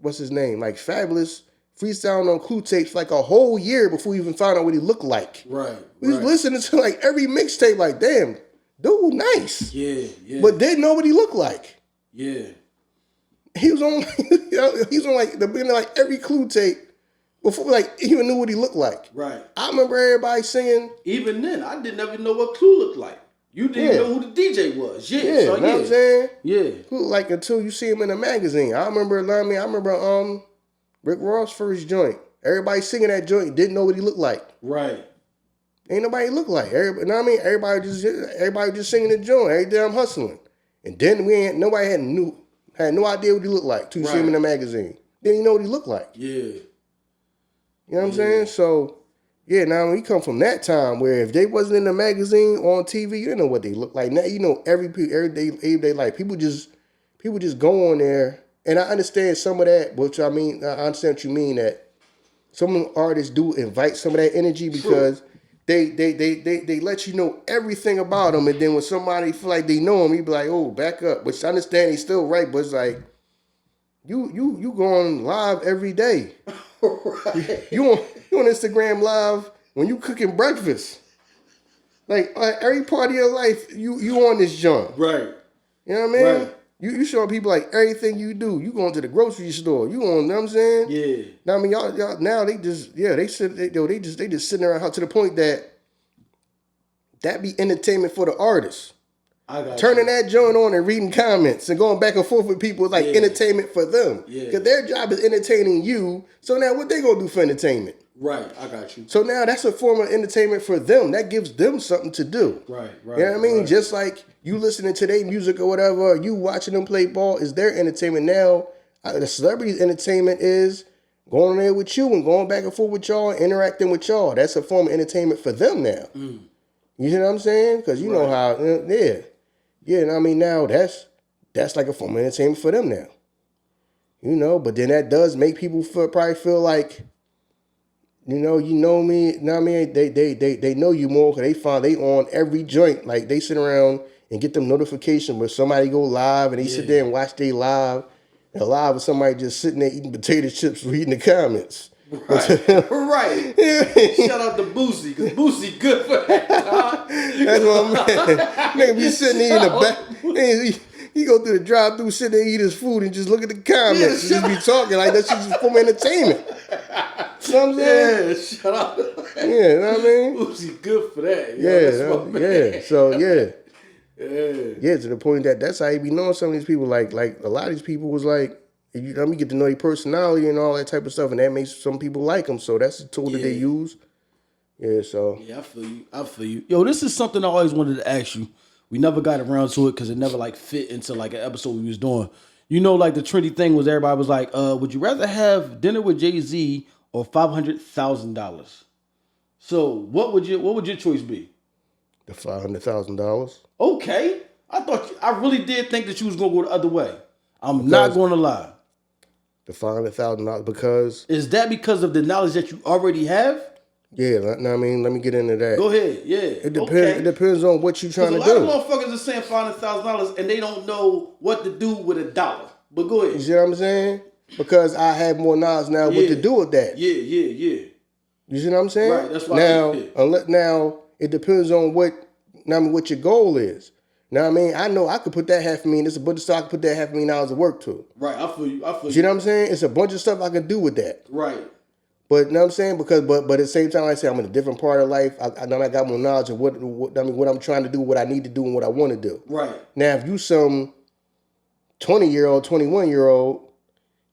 S2: what's his name? Like Fabulous freestyling on Clue tapes like a whole year before we even found out what he looked like.
S1: Right.
S2: We was listening to like every mixtape like, damn, dude, nice.
S1: Yeah.
S2: But didn't know what he looked like.
S1: Yeah.
S2: He was on like the beginning of like every Clue tape before like even knew what he looked like.
S1: Right.
S2: I remember everybody singing.
S1: Even then, I didn't even know what Clue looked like. You didn't know who the DJ was. Yeah. So,
S2: know what I'm saying?
S1: Yeah.
S2: Like until you see him in a magazine. I remember Rick Ross' first joint. Everybody singing that joint didn't know what he looked like.
S1: Right.
S2: Ain't nobody look like. Everybody, everybody just singing the joint. Every day I'm hustling. And then nobody had no idea what he looked like till you see him in the magazine. Then you know what he looked like.
S1: Yeah.
S2: You know what I'm saying? So, yeah, now we come from that time where if they wasn't in the magazine on TV, you didn't know what they look like. Now you know every day life. People just go on there. And I understand some of that, which I understand what you mean, that some artists do invite some of that energy because they let you know everything about them, and then when somebody feel like they know them, you be like, oh, back up. Which I understand he's still right, but it's like you going live every day. Right. You on Instagram live when you cooking breakfast. Like every part of your life, you on this jump.
S1: Right.
S2: You know what I mean?
S1: Right.
S2: You showing people like everything you do. You going to the grocery store. You on, you know what I'm saying?
S1: Yeah.
S2: Now I mean y'all now they just sitting around to the point that be entertainment for the artists. Turning that joint on and reading comments and going back and forth with people is like entertainment for them. Yeah. Because their job is entertaining you. So now what they gonna do for entertainment?
S1: Right, I got you.
S2: So now that's a form of entertainment for them. That gives them something to do.
S1: Right.
S2: You know what I mean? Right. Just like you listening to their music or whatever, or you watching them play ball is their entertainment. Now, the celebrity's entertainment is going on there with you and going back and forth with y'all, interacting with y'all. That's a form of entertainment for them now. You know what I'm saying? Because you know how, yeah. You know what I mean? Now that's like a form of entertainment for them now. You know, but then that does make people probably feel like, you know me, you know what I mean? They know you more because they on every joint. Like they sit around and get them notification where somebody go live and they sit there and watch they live. And live with somebody just sitting there eating potato chips reading the comments.
S1: Right. Right. Shout out to Boosie, because Boosie good for that.
S2: That's what I'm saying. Nigga be sitting there in the back. He go through the drive-thru, sit there, eat his food, and just look at the comments. And just be talking like that's just for entertainment. You know what I'm saying?
S1: Yeah, shout out to that.
S2: Yeah, you know what I mean?
S1: Boosie good for that.
S2: Yeah. So, yeah. Yeah, to the point that's how you be knowing some of these people. Like a lot of these people was like, let me get to know your personality and all that type of stuff, and that makes some people like them. So that's the tool that they use. Yeah, so.
S1: Yeah, I feel you. Yo, this is something I always wanted to ask you. We never got around to it because it never like fit into like an episode we was doing. You know, like the trendy thing was everybody was like, would you rather have dinner with Jay-Z or $500,000? So what would your choice be?
S2: The $500,000.
S1: Okay. I really did think that you was gonna go the other way. I'm not gonna lie.
S2: The $500,000 because
S1: is that because of the knowledge that you already have?
S2: Yeah, I mean, let me get into that.
S1: Go ahead, yeah.
S2: It depends. Okay. It depends on what you're trying to do.
S1: A lot of motherfuckers are saying $500,000 and they don't know what to do with $1. But go ahead.
S2: You see what I'm saying? Because I have more knowledge now what to do with that.
S1: Yeah.
S2: You see what I'm saying?
S1: Right. That's why
S2: now it depends on what your goal is. Now I mean, I know I could put that $500,000. It's a bunch of stuff I could put that $500,000 of work to.
S1: Right, I feel you.
S2: You know what I'm saying? It's a bunch of stuff I can do with that.
S1: Right.
S2: But you know what I'm saying? But at the same time, like I say I'm in a different part of life. I know I got more knowledge of what I'm trying to do, what I need to do, and what I want to do.
S1: Right.
S2: Now, if you some 20-year-old, 21-year-old,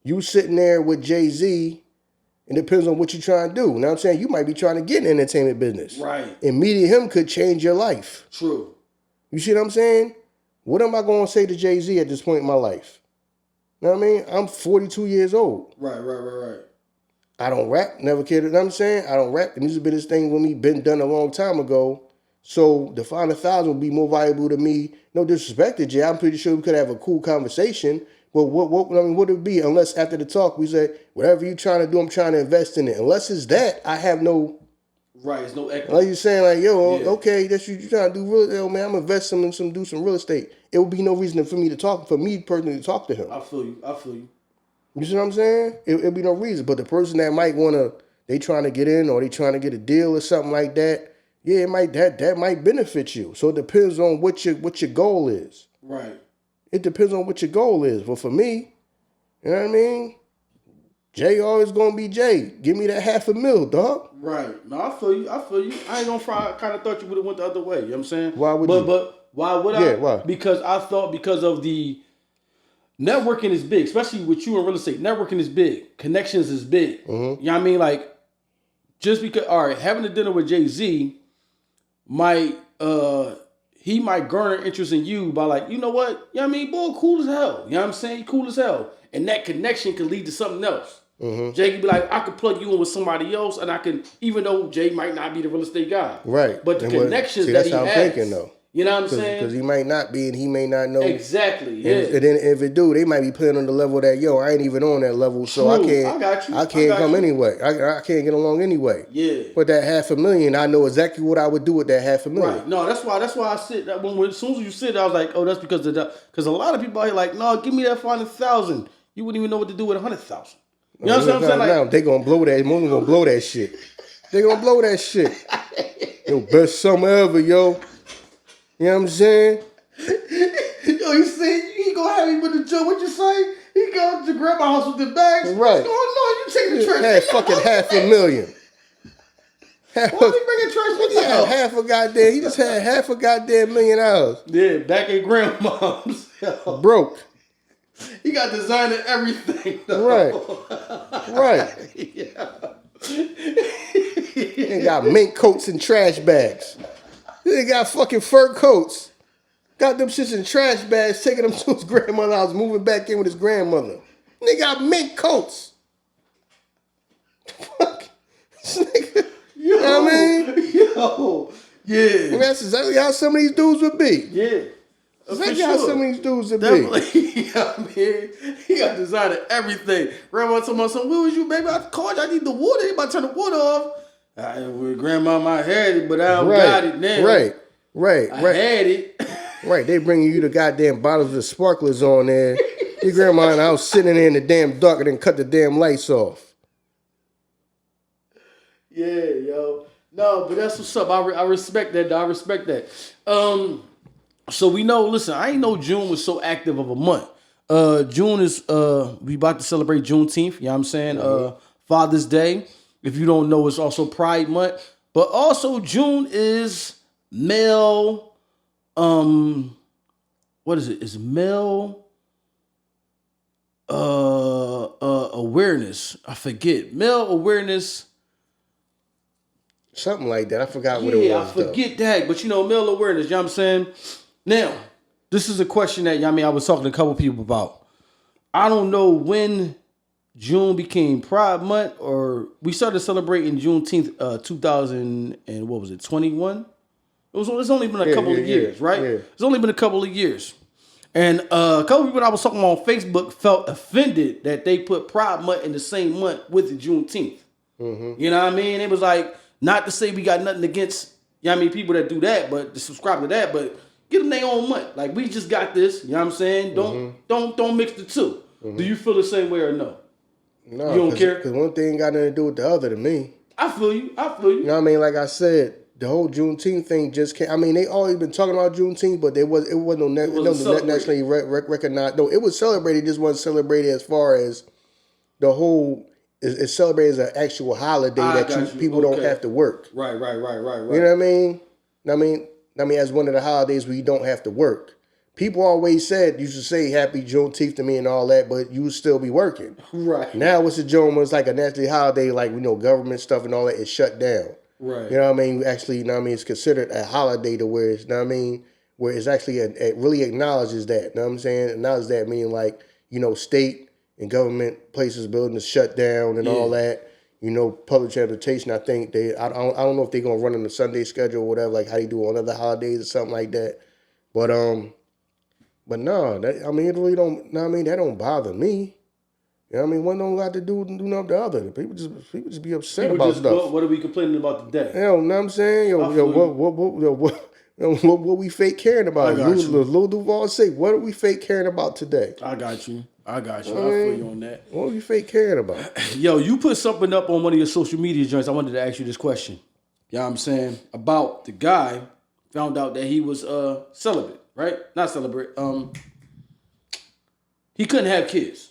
S2: you sitting there with Jay-Z, it depends on what you're trying to do. You know what I'm saying? You might be trying to get in the entertainment business.
S1: Right.
S2: And meeting him could change your life.
S1: True.
S2: You see what I'm saying? What am I going to say to Jay-Z at this point in my life? You know what I mean? I'm 42 years old.
S1: Right.
S2: I don't rap, never cared. You know what I'm saying? I don't rap. The music business thing with me been done a long time ago. So the $500,000 would be more valuable to me. No disrespect to Jay. I'm pretty sure we could have a cool conversation. But what would it be unless after the talk we say, whatever you're trying to do, I'm trying to invest in it. Unless it's that, I have no...
S1: Right, it's no equity.
S2: Like you're saying, like, yo, okay, that's what you're trying to do. Man, I'm investing in do some real estate. It would be no reason for me personally to talk to him.
S1: I feel you.
S2: You see what I'm saying? It'd be no reason. But the person that might want to, they trying to get in or they trying to get a deal or something like that, yeah, that might benefit you. So it depends on what your goal is.
S1: Right.
S2: It depends on what your goal is. But for me, you know what I mean? Jay always gonna be Jay. Give me that $500,000, dog.
S1: Right. No, I feel you. I ain't gonna fry. I kind of thought you would have went the other way. You know what I'm saying?
S2: Why would you?
S1: But why would I?
S2: Yeah, why?
S1: Because I thought because of the networking is big, especially with you in real estate. Networking is big. Connections is big.
S2: Mm-hmm.
S1: You know what I mean? Like, just because, all right, having a dinner with Jay-Z might, he might garner interest in you by like, you know what? You know what I mean? Boy, cool as hell. You know what I'm saying? Cool as hell. And that connection could lead to something else.
S2: Mm-hmm.
S1: Jay could be like, I could plug you in with somebody else, and I can, even though Jay might not be the real estate guy.
S2: Right.
S1: But the connections that he has.
S2: That's how I'm thinking, though.
S1: You know what I'm saying?
S2: Because he might not be and he may not know.
S1: Exactly, yeah.
S2: And then if it do, they might be playing on the level that, yo, I ain't even on that level, so
S1: True.
S2: I can't come anyway. I can't get along anyway.
S1: Yeah.
S2: But that $500,000, I know exactly what I would do with that $500,000.
S1: Right. No, that's why I sit. As soon as you sit, I was like, oh, that's because of that. Because a lot of people are here like, no, give me that $500,000. You wouldn't even know what to do with $100,000. You know what I'm saying? Like,
S2: they gonna blow that. Most gonna blow that shit. They gonna blow that shit. Yo, best summer ever, yo. You know what I'm saying?
S1: Yo, you say he gonna have me with the joke. What you say? He go to grandma's house with the bags.
S2: Right.
S1: Oh no, you taking the trash.
S2: Had fucking $500,000.
S1: Why is he bringing trash with the house?
S2: Half a goddamn. He just had half a goddamn $1 million.
S1: Yeah, back at grandma's.
S2: Broke.
S1: He got designer everything.
S2: Though. Right.
S1: Yeah.
S2: They got mink coats and trash bags. They got fucking fur coats. Got them shits in trash bags, taking them to his grandmother's house, moving back in with his grandmother. They got mink coats. Fuck. You know what I mean?
S1: Yo. Yeah.
S2: And that's exactly how some of these dudes would be.
S1: Yeah.
S2: Exactly how some of these dudes would
S1: Definitely.
S2: be.
S1: Yeah, man. He got designer everything. Grandma told my son, where was you, baby? I called you. I need the water. They about to turn the water off. Grandma, I had it, but I don't got it now.
S2: Right.
S1: I had it.
S2: Right, they bringing you the goddamn bottles of sparklers on there. Your grandma and I was sitting there in the damn dark and then cut the damn lights off.
S1: Yeah, yo. No, but that's what's up. I respect that, dog. I respect that. So we know, listen, I ain't know June was so active of a month. June is, we about to celebrate Juneteenth, you know what I'm saying? Mm-hmm. Father's Day. If you don't know, it's also Pride Month. But also June is male, what is it? It's male awareness. I forget. Male awareness.
S2: Something like that. I forgot what it was.
S1: Yeah, I forget that. But male awareness, you know what I'm saying? Now, this is a question that I was talking to a couple people about. I don't know when June became Pride Month, or we started celebrating Juneteenth 2021. It's only been a couple of years, right? Yeah. It's only been a couple of years. And a couple of people I was talking about on Facebook felt offended that they put Pride Month in the same month with the Juneteenth. Mm-hmm. You know what I mean? It was like, not to say we got nothing against, people that do that, but to subscribe to that, but give them their own month. Like, we just got this, you know what I'm saying? Don't mix the two. Mm-hmm. Do you feel the same way or no?
S2: No.
S1: You don't care?
S2: Because one thing got nothing to do with the other to me.
S1: I feel you.
S2: You know what I mean? Like I said, the whole Juneteenth thing just came. I mean, they always been talking about Juneteenth, but it wasn't nationally recognized. No, it was celebrated. It just wasn't celebrated as far as the whole. It's celebrated as an actual holiday that people don't have to work.
S1: Right.
S2: You know what I mean? I mean, as one of the holidays where you don't have to work. People always said, you should say Happy Juneteenth to me and all that, but you would still be working.
S1: Right.
S2: Now it's a June when it's like a national holiday, like, government stuff and all that is shut down.
S1: Right.
S2: You know what I mean? Actually, you know what I mean? It's considered a holiday to where it's, you know what I mean? Where it's actually, it really acknowledges that. You know what I'm saying? Acknowledges that, meaning like, state and government places, buildings shut down and all that. Public transportation, I think I don't know if they're going to run on the Sunday schedule or whatever, like how they do on other holidays or something like that. But no, it really don't, that don't bother me. You know what I mean? One don't got to do nothing with the other. People just be upset about stuff.
S1: What are we complaining about today?
S2: You know what I'm saying? What we fake caring about? Lil Duval say, what are we fake caring about today?
S1: I got you. I feel you on that.
S2: What are we fake caring about?
S1: Yo, you put something up on one of your social media joints. I wanted to ask you this question. You know what I'm saying? About the guy found out that he was celibate, right? Not celibate. He couldn't have kids.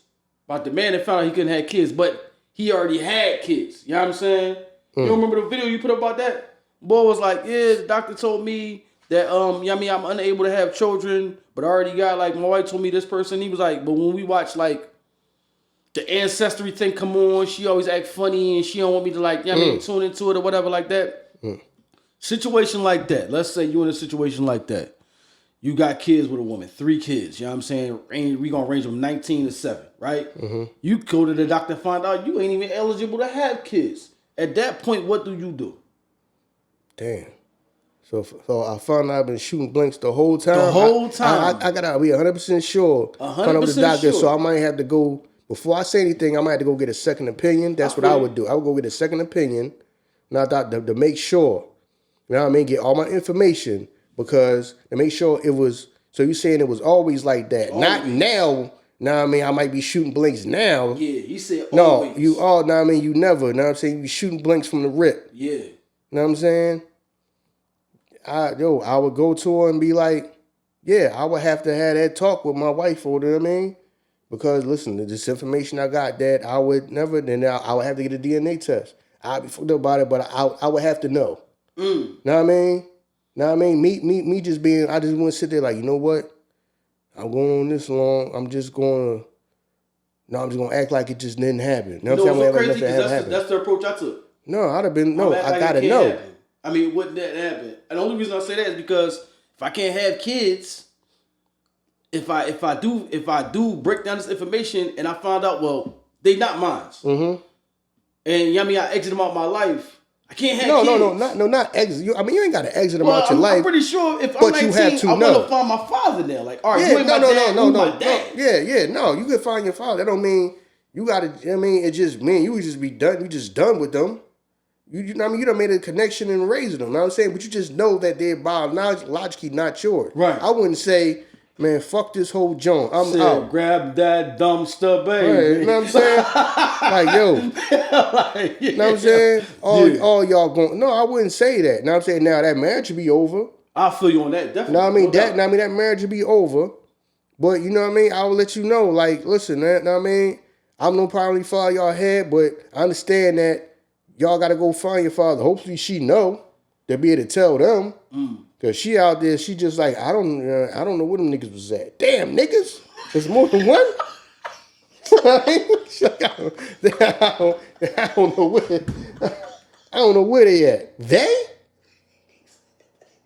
S1: About the man that found out he couldn't have kids, but he already had kids. You know what I'm saying? You don't remember the video you put up about that? Boy was like, yeah, the doctor told me that, I'm unable to have children, but I already got, like, my wife told me this person. He was like, but when we watch, like, the ancestry thing come on, she always act funny and she don't want me to, like, tune into it or whatever like that. Situation like that. Let's say you in a situation like that. You got kids with a woman, 3 kids. You know what I'm saying? We going to range from 19 to 7, right? You go to the doctor and find out you ain't even eligible to have kids. At that point, what do you do?
S2: Damn. So I found out I've been shooting blanks the whole time. I got to be 100% sure. 100% find out with the doctor, sure. So I might have to go, before I say anything, I might have to go get a second opinion. That's what I would do. I would go get a second opinion, not to make sure. You know what I mean? Get all my information. Because to make sure it was, so you saying it was always like that. Always. Not now. Know what I mean? I might be shooting blinks now.
S1: Yeah, he said
S2: No,
S1: always.
S2: You never. Know what I'm saying? You be shooting blinks from the rip.
S1: Yeah.
S2: Know what I'm saying? I would go to her and be like, yeah, I would have to have that talk with my wife, you know what I mean? Because listen, this information I got that I would never, then I would have to get a DNA test. I'd be fucked up about it, but I would have to know. Know what I mean? Know what I mean? Me just being, I just want to sit there like, you know what? I'm going on this long. I'm just going to act like it just didn't happen. You know what I'm saying?
S1: It's crazy because that's the approach I took.
S2: No, I'd have been, I got to know.
S1: Happen. I mean, wouldn't that happen? And the only reason I say that is because if I can't have kids, if I do break down this information and I find out, well, they not mine. And I exit them out my life. I can't have kids.
S2: Not exit. You ain't got to exit them out your life.
S1: I'm pretty sure if I'm 19, I want to find my father now. Like, all right, you ain't my dad, my dad.
S2: No, you can find your father. That don't mean you got to, it just mean you would just be done. You just done with them. You know what I mean? You done made a connection and raising them. You know what I'm saying? But you just know that they're biologically not yours.
S1: Right.
S2: I wouldn't say, man, fuck this whole joint. I'm out.
S1: Grab that dumb stuff, baby.
S2: Right, you know what I'm saying? Like, yo. You know what I'm saying? All y'all going. No, I wouldn't say that. You know what I'm saying? Now that marriage should be over.
S1: I feel you on that, definitely.
S2: You know what I mean? That marriage should be over. But you know what I mean? I will let you know, like, listen, you know what I mean? I'm no probably follow y'all head, but I understand that y'all got to go find your father. Hopefully she know to be able to tell them. Because she out there, she just like, I don't know where them niggas was at. Damn, niggas? There's more than one? I don't know where they at. They?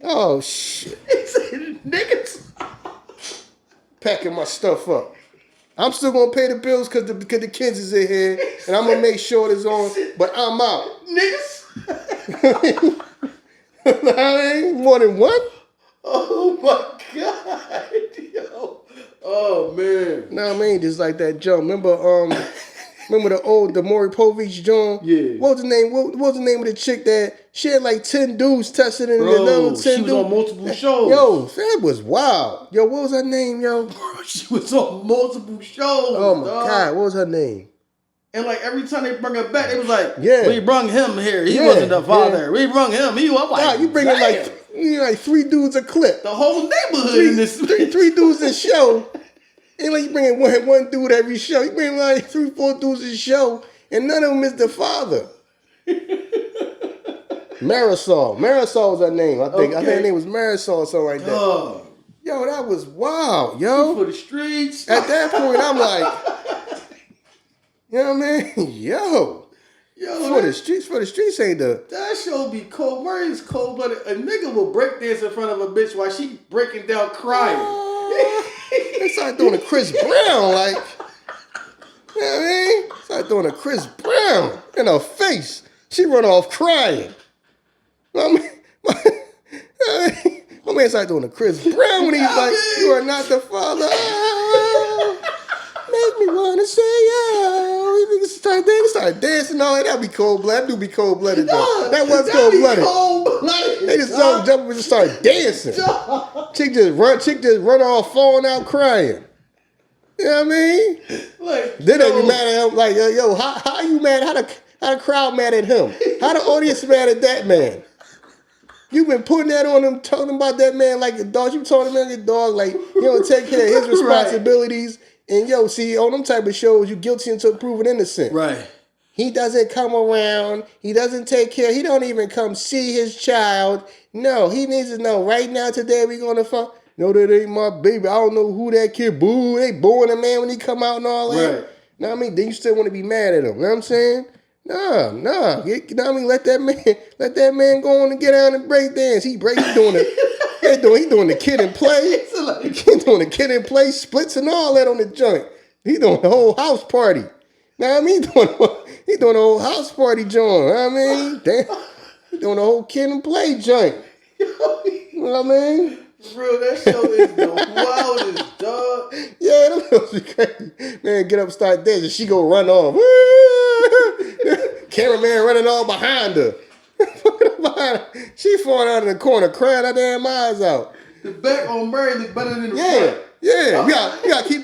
S2: Oh, shit.
S1: He said, niggas.
S2: Packing my stuff up. I'm still going to pay the bills because the kids is in here, and I'm going to make sure it's on, but I'm out.
S1: Niggas?
S2: Ain't more than one?
S1: Oh, my God. Yo. Oh, man.
S2: Nah, I mean, just like that jump. Remember the Maury Povich joint?
S1: Yeah.
S2: What was the name? What was the name of the chick that she had like 10 dudes tested in another 10
S1: she was on multiple shows.
S2: Yo, that was wild. Yo, what was her name, yo?
S1: She was on multiple shows.
S2: Oh my God, what was her name?
S1: And like every time they bring it back, they was like,
S2: Yeah.
S1: we brung him here. He wasn't the father. We brung him. He was like,
S2: you bringing like 3 dudes a clip.
S1: the whole neighborhood in this.
S2: Three dudes a show. Ain't like you bringing one dude every show. You bring like 3-4 dudes a show, and none of them is the father. Marisol was her name. I think her name was Marisol or something like that. Yo, that was wild, yo.
S1: For the streets.
S2: At that point, I'm like, you know what I mean? Yo, for the streets ain't the.
S1: That show be cold. Murray's cold blooded. A nigga will break dance in front of a bitch while she breaking down crying.
S2: They started doing a Chris Brown, like, you know what I mean? Started doing a Chris Brown in her face. She run off crying. My man started doing a Chris Brown when he's like, you are not the father. Make me want to say yeah. They started dancing and all that. That'd be cold-blooded. That do be cold-blooded, though. That was cold-blooded. They just jump up and just start dancing. Chick just run off, falling out, crying. You know what I mean?
S1: Like,
S2: then they be mad at him. Like, yo, how you mad? How the crowd mad at him? How the audience mad at that man? You been putting that on him, talking about that man like a dog. You told him like a dog, like he don't take care of his responsibilities. Right. And yo, see, on them type of shows, you guilty until proven innocent.
S1: Right.
S2: He doesn't come around. He doesn't take care. He don't even come see his child. No, he needs to know right now, today we gonna find. No, that ain't my baby. I don't know who that kid. Boo, they booing the man when he come out and all that. Right. Know what I mean? Then you still want to be mad at him. You know what I'm saying? Nah. You know what I mean? Let that man go on and get down and break dance. He doing the kid and play. He doing the kid and play, splits and all that on the joint. He doing the whole house party. Know what I mean? He doing the whole house party joint. You know what I mean? Damn. He doing the whole kid and play joint. You know what I mean?
S1: For real, that show is the wildest, dog.
S2: Yeah, that shows be crazy. Man, get up, start dancing. She go run off. Cameraman running all behind her. She falling out in the corner, crying her damn eyes out.
S1: The back on Maury look better than the front.
S2: Yeah. You gotta keep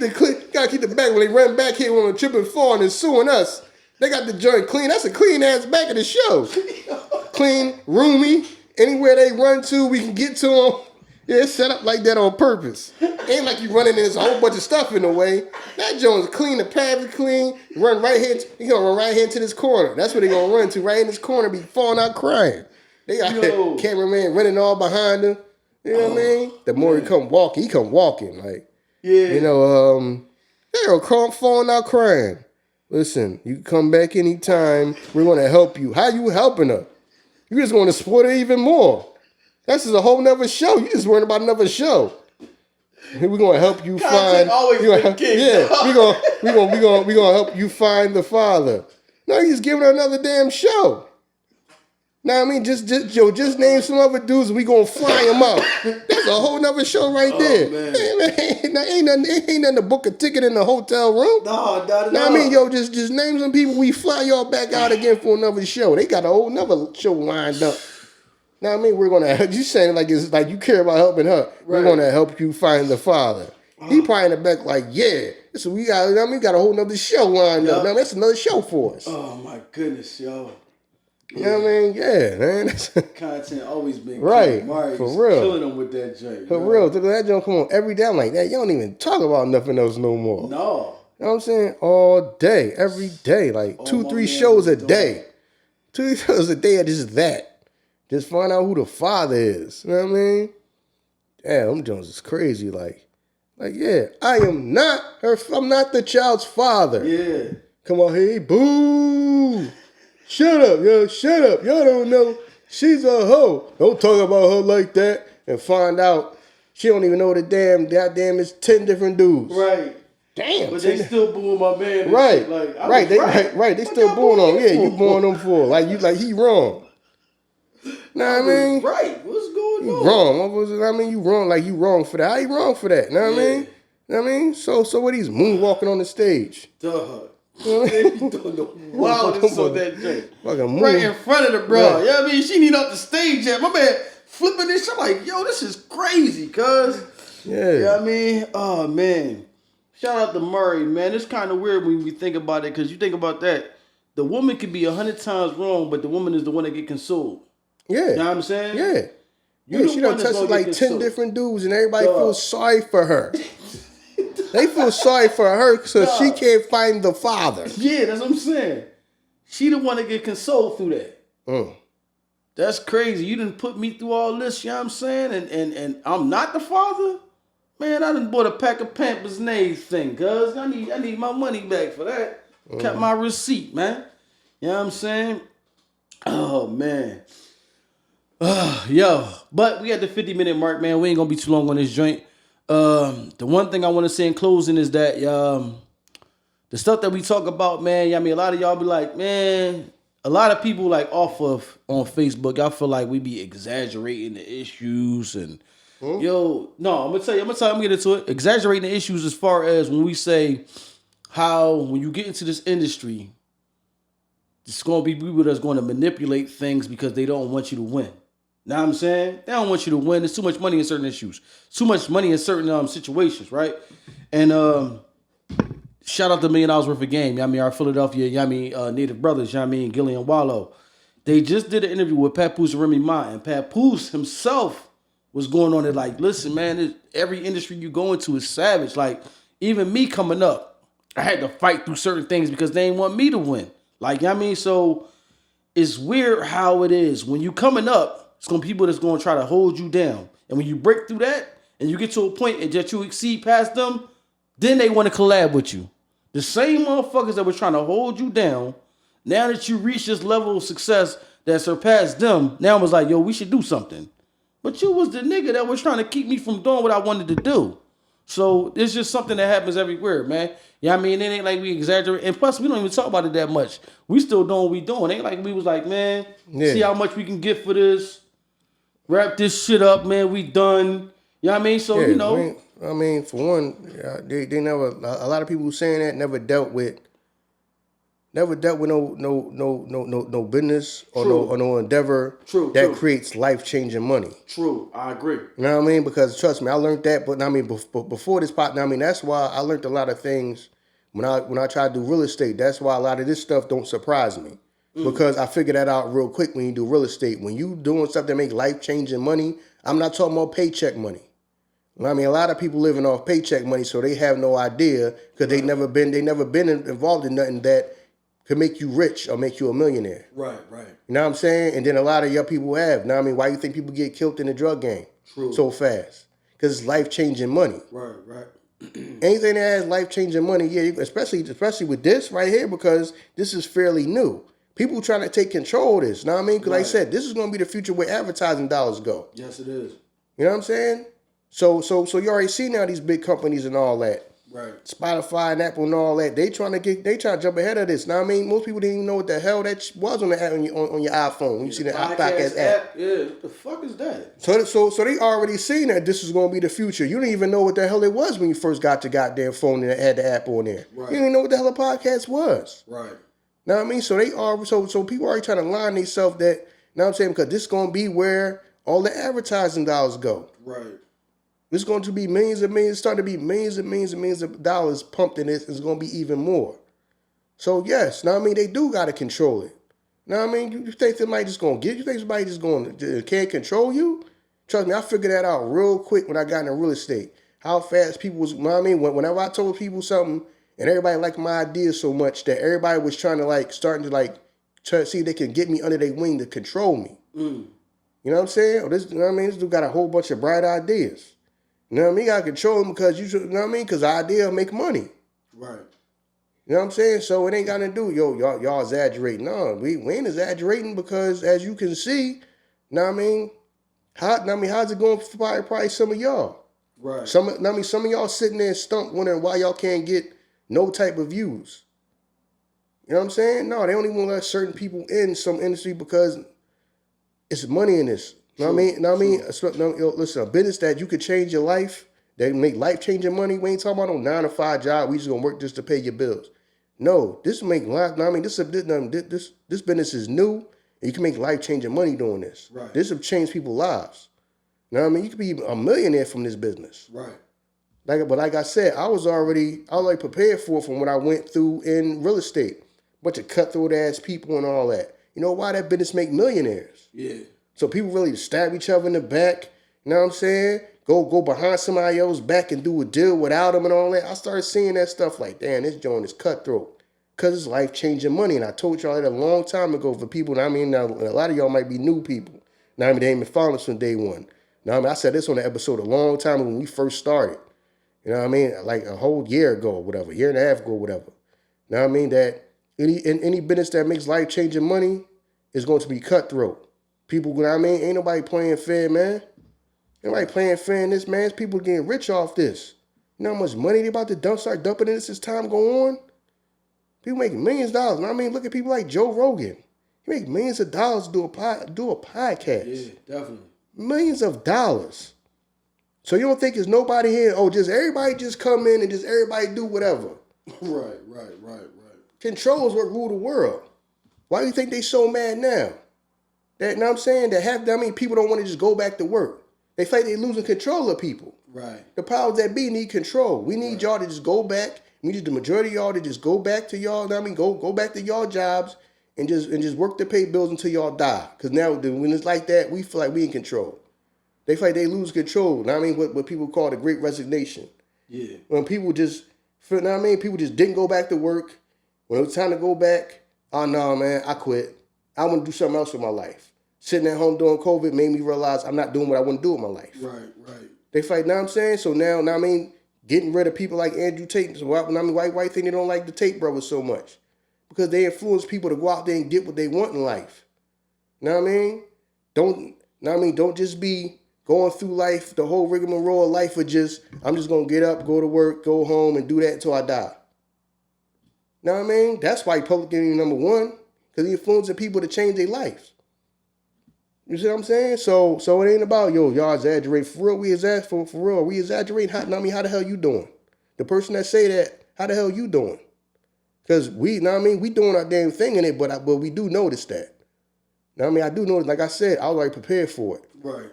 S2: the back when they run back here on a trip and fall and suing us. They got the joint clean. That's a clean ass back of the show. Clean, roomy. Anywhere they run to, we can get to them. Yeah, it's set up like that on purpose. Ain't like you running in there's a whole bunch of stuff in the way. That joint's clean, the path is clean. Run right here. He gonna run right here into this corner. That's where they gonna run to, right in this corner, be falling out crying. They got that cameraman running all behind them. You know what I mean? The more he come walking. Like, you know, they gonna falling out crying. Listen, you can come back anytime. We're gonna help you. How you helping her? You just gonna support her even more. This is a whole nother show. You just worrying about another show. We're gonna help you find. We're gonna help you find the father. No, he's giving her another damn show. Now I mean, just name some other dudes and we gonna fly them out. That's a whole nother show right there. Man. Ain't nothing to book a ticket in the hotel room. No. Now I mean, just name some people. We fly y'all back out again for another show. They got a whole nother show lined up. Now I mean, we're gonna help you saying like it's like you care about helping her. Right. We're gonna help you find the father. He probably in the back like, yeah. So we got a whole nother show lined up. Now that's another show for us.
S1: Oh my goodness, yo.
S2: You know what I mean? Yeah, man.
S1: Content always been
S2: right.
S1: Maury's
S2: for real.
S1: Killing them with that joint.
S2: For real. That joint come on every day. I'm like, that. You don't even talk about nothing else no more.
S1: No.
S2: You know what I'm saying? All day, every day, like 2-3 shows a day. 2 shows a day of just that. Just find out who the father is. You know what I mean? Damn, them Jones is crazy. Like, yeah, I'm not the child's father.
S1: Yeah.
S2: Come on, hey, boo. Shut up, yo, shut up. Y'all don't know. She's a hoe. Don't talk about her like that and find out she don't even know the goddamn it's 10 different dudes.
S1: Right.
S2: Damn.
S1: But they still booing my man.
S2: Right.
S1: Like,
S2: right. They still booing him. Yeah, you booing him for. Like he wrong. Know what I mean?
S1: Right. What's going on?
S2: Wrong. You wrong. Like you wrong for that. How you wrong for that? Know what I mean? Know what I mean? So what he's moonwalking on the stage.
S1: Duh. They be doing the wildest on that joint.
S2: Right
S1: in front of the bro. Right. You know what I mean? She ain't up the stage yet. My man flipping this. I'm like, yo, this is crazy, cuz.
S2: Yeah.
S1: You know what I mean? Oh, man. Shout out to Maury, man. It's kind of weird when we think about it, because you think about that. The woman could be 100 times wrong, but the woman is the one that get consoled.
S2: Yeah.
S1: You know what I'm saying?
S2: Yeah.
S1: You
S2: she done touched like 10 different dudes, and everybody feels sorry for her. They feel sorry for her so she can't find the father.
S1: Yeah, that's what I'm saying. She the one that get consoled through that. That's crazy. You didn't put me through all this, you know what I'm saying? And I'm not the father? Man, I done bought a pack of Pampers and everything, cuz. I need my money back for that. Kept my receipt, man. You know what I'm saying? Oh, man. Yo. But we at the 50-minute mark, man. We ain't gonna be too long on this joint. The one thing I want to say in closing is that the stuff that we talk about, man, I mean, a lot of y'all be like, man, a lot of people like off of on Facebook, y'all feel like we be exaggerating the issues and yo, no, I'm gonna get into it. Exaggerating the issues as far as when we say how when you get into this industry, it's gonna be people that's gonna manipulate things because they don't want you to win. Know what I'm saying? They don't want you to win. There's too much money in certain issues. Too much money in certain situations, right? And shout out to $1 million worth of game. You know what I mean, our Philadelphia, you know what I mean, native brothers, you know what I mean, Gilly and Wallow. They just did an interview with Papoose and Remy Ma, and Papoose himself was going on it like, listen, man, every industry you go into is savage. Like, even me coming up, I had to fight through certain things because they didn't want me to win. Like, you know what I mean? So it's weird how it is. When you coming up, it's going to be people that's going to try to hold you down. And when you break through that and you get to a point that you exceed past them, then they want to collab with you. The same motherfuckers that were trying to hold you down, now that you reach this level of success that surpassed them, now it was like, yo, we should do something. But you was the nigga that was trying to keep me from doing what I wanted to do. So it's just something that happens everywhere, man. Yeah, I mean, it ain't like we exaggerate. And plus, we don't even talk about it that much. We still doing what we doing. It ain't like we was like, man, see how much we can get for this. Wrap this shit up, man. We done. You know what I mean? So, you know.
S2: I mean, for one, they never, a lot of people who saying that never dealt with no business or no endeavor that creates life-changing money.
S1: True, I agree.
S2: You know what I mean? Because trust me, I learned that. But I mean, before this part, I mean, that's why I learned a lot of things when I try to do real estate. That's why a lot of this stuff don't surprise me because I figured that out real quick when you do real estate. When you doing stuff that make life-changing money, I'm not talking about paycheck money. I mean, a lot of people living off paycheck money, so they have no idea because they never been involved in nothing that could make you rich or make you a millionaire.
S1: Right.
S2: You know what I'm saying? And then a lot of young people have. Now, I mean, why you think people get killed in the drug game so fast? Because it's life-changing money.
S1: Right.
S2: Anything that has life-changing money, especially with this right here, because this is fairly new. People trying to take control of this. You know what I mean? Because like I said, this is going to be the future where advertising dollars go.
S1: Yes, it is.
S2: You know what I'm saying? So you already see now these big companies and all that.
S1: Right.
S2: Spotify and Apple and all that. They trying to jump ahead of this. Now I mean, most people didn't even know what the hell that was on the app on your iPhone when you see the podcast app.
S1: Yeah, what the fuck is that?
S2: So they already seen that this is going to be the future. You didn't even know what the hell it was when you first got the goddamn phone and had the app on there. Right. You didn't even know what the hell a podcast was.
S1: Right.
S2: Know what I mean? So they are so people are already trying to line themselves that. You know what I'm saying? Because this is going to be where all the advertising dollars go.
S1: Right.
S2: It's going to be millions and millions, starting to be millions and millions and millions of dollars pumped in this. It's going to be even more. So, yes, now I mean, they do got to control it. Now I mean, you think somebody just going to get you? Think somebody just going to can't control you? Trust me, I figured that out real quick when I got into real estate. How fast people was, you know what I mean? Whenever I told people something and everybody liked my ideas so much that everybody was trying to starting to try to see if they can get me under their wing to control me. You know what I'm saying? Or this, you know what I mean? This dude got a whole bunch of bright ideas. You know what I mean? You gotta control them because you know what I mean? Because the idea will make money.
S1: Right.
S2: You know what I'm saying? So it ain't got to do, y'all exaggerating. No, we ain't exaggerating because as you can see, you know what I mean? How's it going for probably some of y'all?
S1: Right.
S2: Some of y'all sitting there stumped wondering why y'all can't get no type of views. You know what I'm saying? No, they only want to let certain people in some industry because it's money in this. You know what I mean? Listen, a business that you could change your life, that make life-changing money, we ain't talking about no 9-to-5 job, we just gonna work just to pay your bills. No, this make life, I mean, this business is new, and you can make life-changing money doing this.
S1: Right.
S2: This will change people's lives. You know what I mean? You could be a millionaire from this business.
S1: Right.
S2: like I said, I was already prepared for it from what I went through in real estate. Bunch of cutthroat ass people and all that. You know why that business make millionaires?
S1: Yeah.
S2: So people really stab each other in the back. You know what I'm saying? Go behind somebody else's back and do a deal without them and all that. I started seeing that stuff like, damn, this joint is cutthroat. Because it's life-changing money. And I told y'all that a long time ago for people. Now, a lot of y'all might be new people. Now, they ain't been following us from day one. Now, I said this on the episode a long time when we first started. You know what I mean? Like a whole year ago or whatever, year and a half ago or whatever. You know what I mean? That any business that makes life-changing money is going to be cutthroat. People, you know what I mean? Ain't nobody playing fair, man. Ain't nobody playing fair in this, man. It's people getting rich off this. You know how much money they about to start dumping in this as time go on? People making millions of dollars. You know what I mean? Look at people like Joe Rogan. He make millions of dollars to do a podcast.
S1: Yeah, definitely.
S2: Millions of dollars. So you don't think there's nobody here, just everybody just come in and just everybody do whatever.
S1: Right.
S2: Control is what rule the world. Why do you think they so mad now? That, you know what I'm saying? That people don't want to just go back to work. They feel like they losing control of people.
S1: Right.
S2: The powers that be need control. We need y'all to just go back. We need the majority of y'all to just go back to y'all. You know what I mean? Go back to y'all jobs and just work to pay bills until y'all die. Because now when it's like that, we feel like we in control. They feel like they lose control. You know what I mean? What people call the great resignation.
S1: Yeah.
S2: When people just, you know what I mean? People just didn't go back to work. When it was time to go back, oh no, man, I quit. I want to do something else with my life. Sitting at home during COVID made me realize I'm not doing what I want to do with my life.
S1: Right.
S2: They fight, know what I'm saying? So now, I mean, getting rid of people like Andrew Tate. So why think they don't like the Tate brothers so much? Because they influence people to go out there and get what they want in life. Know what I mean? Don't just be going through life, the whole rigmarole of life of I'm just going to get up, go to work, go home, and do that until I die. Know what I mean? That's why public enemy number one, because he influencing people to change their lives. You see what I'm saying? So it ain't about, y'all exaggerate. For real, we exaggerate. For real, we exaggerate. How the hell you doing? The person that say that, how the hell you doing? Because we doing our damn thing in it, but we do notice that. I do notice, like I said, I was already prepared for it.
S1: Right.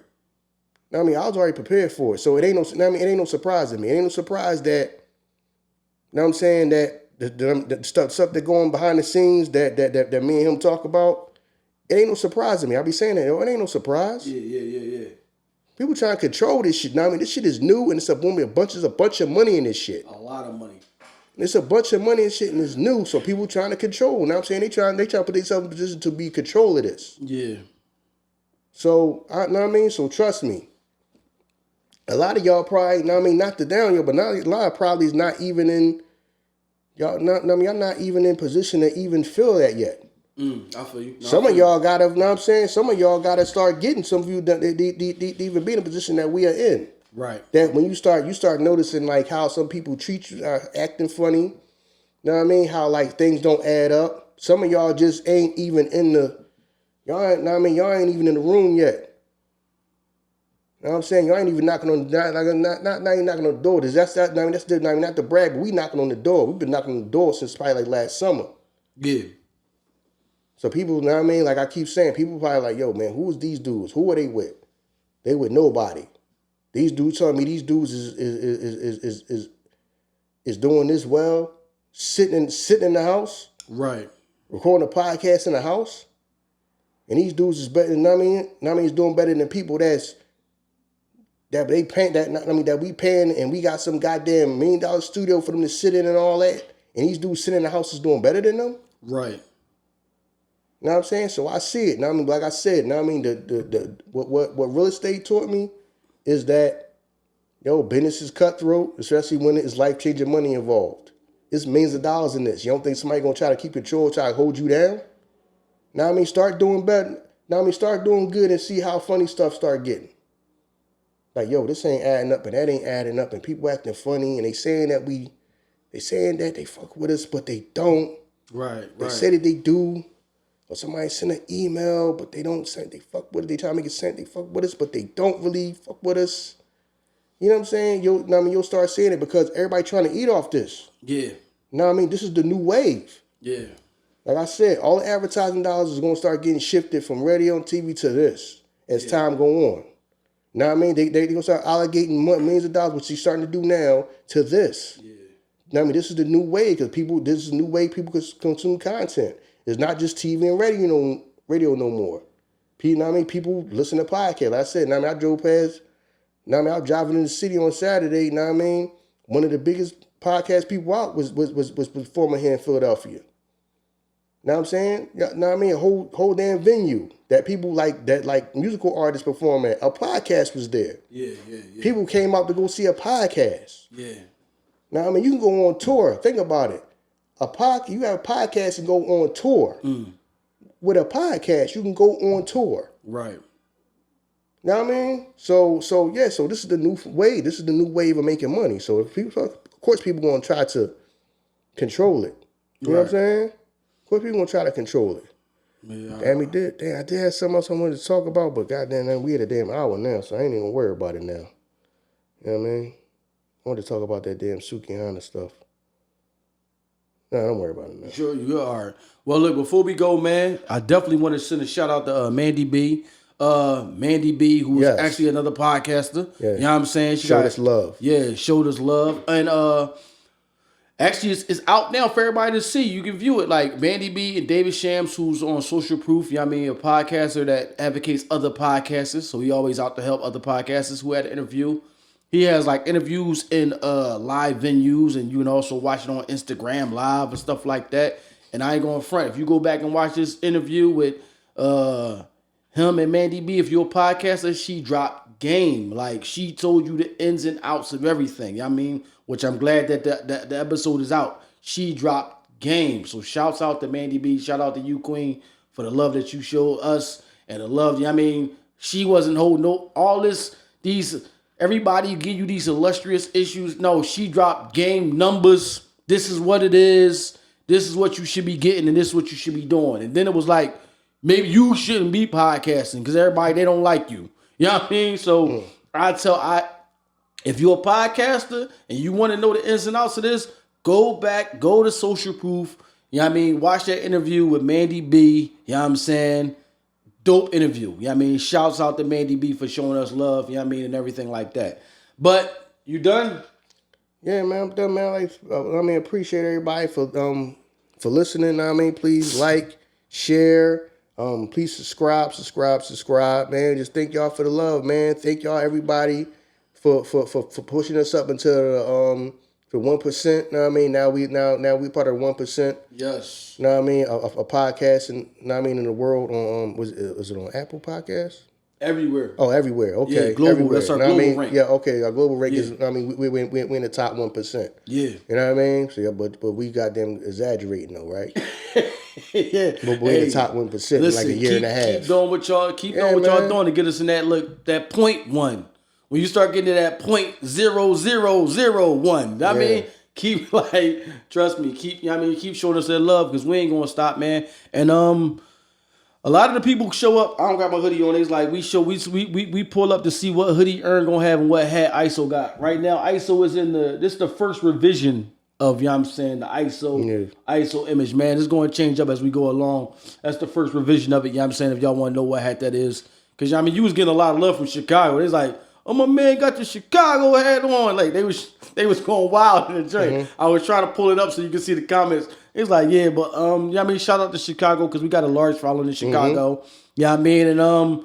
S2: I was already prepared for it. So it ain't no surprise to me. It ain't no surprise that, that the stuff that going behind the scenes that me and him talk about, it ain't no surprise to me. I be saying that, it ain't no surprise.
S1: Yeah.
S2: People trying to control this shit. This shit is new, and it's a bunch of money in this shit.
S1: A lot of money.
S2: It's a bunch of money and shit, and it's new. So people trying to control. You know what I'm saying? They trying to put themselves in a position to be control of this.
S1: Yeah.
S2: So So trust me. A lot of y'all probably, not to down y'all, but a lot of probably is not even in. Y'all not even in position to even feel that yet.
S1: I feel you. No,
S2: some of y'all gotta, some of y'all gotta start getting some of you that they even be in a position that we are in.
S1: Right.
S2: That when you start noticing like how some people treat you, acting funny. You know what I mean? How like things don't add up. Some of y'all just ain't even in the, y'all ain't even in the room yet. You know what I'm saying? Y'all ain't even knocking on, not even knocking on the door. That's not the brag, but we knocking on the door. We've been knocking on the door since probably like last summer.
S1: Yeah.
S2: So people, you know what I mean? Like I keep saying, people probably like, yo, man, who's these dudes? Who are they with? They with nobody. These dudes telling me these dudes is doing this well, sitting in the house.
S1: Right.
S2: Recording a podcast in the house. And these dudes is better than, is doing better than people that we paying, and we got some goddamn $1 million studio for them to sit in and all that. And these dudes sitting in the house is doing better than them.
S1: Right.
S2: You know what I'm saying? So I see it. Like I said, what real estate taught me is that, business is cutthroat, especially when it's life-changing money involved. It's millions of dollars in this. You don't think somebody gonna try to keep control, try to hold you down? Start doing better. Start doing good and see how funny stuff start getting. Like, this ain't adding up and that ain't adding up, and people acting funny and they saying that they fuck with us, but they don't.
S1: Right.
S2: They say that they do. Or somebody send an email, but they don't send. They fuck with it. They try to make it sent. They fuck with us, but they don't really fuck with us. You know what I'm saying? You'll start seeing it because everybody trying to eat off this.
S1: Yeah.
S2: You know what I mean? This is the new wave.
S1: Yeah.
S2: Like I said, all the advertising dollars is going to start getting shifted from radio and TV to this as time go on. You Know what I mean? They gonna start allocating millions of dollars, which she's starting to do now, to this. Yeah. Know what I mean? This is the new way because this is the new way people consume content. It's not just TV and radio no more. You know what I mean? People listen to podcasts. Like I said, know what I mean? I drove past. Know what I mean? I was driving in the city on Saturday. You know what I mean? One of the biggest podcast people out was performing here in Philadelphia. Know what I'm saying? Know what I mean? A whole damn venue that people like musical artists perform at. A podcast was there. Yeah. People came out to go see a podcast. Yeah. Now I mean, you can go on tour. Think about it. You have a podcast and go on tour. With a podcast, you can go on tour. Right. Know what I mean? So this is the new way. This is the new wave of making money. So if people, of course, people gonna try to control it. You know what I'm saying? Of course, people gonna try to control it. Yeah. Damn, I did have something else I wanted to talk about, but goddamn, we at a damn hour now, so I ain't even gonna worry about it now. You know what I mean? I wanted to talk about that damn Sukihana stuff. No, don't worry about it now.
S1: Sure, you are. Well, look, before we go, man, I definitely want to send a shout out to Mandy B. Mandy B, who's actually another podcaster. Yeah. You know what I'm saying?
S2: Showed us love.
S1: Yeah, showed us love. And actually, it's out now for everybody to see. You can view it. Like Mandy B and David Shams, who's on Social Proof, you know what I mean? A podcaster that advocates other podcasters. So he always out to help other podcasters who had an interview. He has like interviews in live venues, and you can also watch it on Instagram Live and stuff like that. And I ain't going front. If you go back and watch this interview with him and Mandy B, if you're a podcaster, she dropped game. Like she told you the ins and outs of everything. You know what I mean? Which I'm glad that the episode is out. She dropped game. So shouts out to Mandy B. Shout out to you, Queen, for the love that you showed us and the love. You know what I mean? She wasn't holding all these. Everybody give you these illustrious issues. No, she dropped game numbers. This is what it is. This is what you should be getting, and this is what you should be doing. And then it was like, maybe you shouldn't be podcasting because everybody, they don't like you. You know what I mean? So if you're a podcaster and you want to know the ins and outs of this, go to Social Proof. You know what I mean? Watch that interview with Mandy B. You know what I'm saying? Dope interview. You know what I mean? Shouts out to Mandy B for showing us love, you know what I mean, and everything like that. But you done?
S2: Yeah, man, I'm done, man. Appreciate everybody for listening. You know what I mean? Please like, share, please subscribe, man. Just thank y'all for the love, man. Thank y'all everybody for pushing us up into the 1%, know what I mean? Now we part of the 1%. Yes. Know what I mean? A podcast, and know what I mean, in the world on was it on Apple Podcasts?
S1: Everywhere.
S2: Oh, everywhere. Okay.
S1: Yeah, global.
S2: Everywhere.
S1: That's our global rank.
S2: Yeah, okay. Our global rank is, I mean, we're in the top 1%. Yeah. You know what I mean? So, yeah, but we got them exaggerating though, right? Yeah. But we're in the top 1% in like a year and a half.
S1: Keep doing what y'all doing to get us in that 0.1. When you start getting to that 0.0001, I mean, keep trust me, keep showing us that love because we ain't gonna stop, man. And a lot of the people show up. I don't got my hoodie on. It's like we pull up to see what hoodie Ern gonna have and what hat ISO got. Right now, ISO is this is the first revision of, you know what I'm saying, the ISO image, man. It's going to change up as we go along. That's the first revision of it, you know what I'm saying, if y'all want to know what hat that is. Because, I mean, you was getting a lot of love from Chicago. It's like, oh, my man got the Chicago hat on. Like, they was going wild in the joint. Mm-hmm. I was trying to pull it up so you can see the comments. It's like, yeah, but, you know what I mean, shout out to Chicago because we got a large following in Chicago. Mm-hmm. You know what I mean? And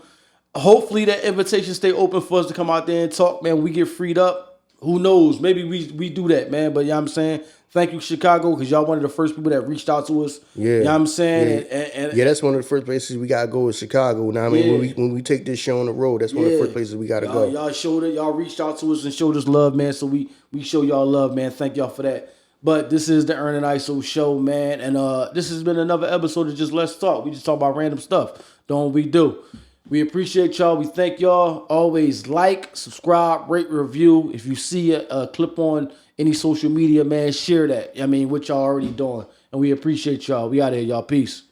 S1: hopefully that invitation stay open for us to come out there and talk, man. We get freed up. Who knows? Maybe we do that, man. But you know what I'm saying? Thank you, Chicago, because y'all one of the first people that reached out to us. Yeah. You know what I'm saying?
S2: Yeah, and that's one of the first places we got to go is Chicago. Now, I mean, when we take this show on the road, that's one of the first places we got to go.
S1: Y'all showed it. Y'all reached out to us and showed us love, man. So we show y'all love, man. Thank y'all for that. But this is the Ern and Iso Show, man. And this has been another episode of Just Let's Talk. We just talk about random stuff. Doing what we do. We appreciate y'all. We thank y'all. Always like, subscribe, rate, review. If you see a clip on any social media, man, share that. I mean, what y'all already doing. And we appreciate y'all. We out here, y'all. Peace.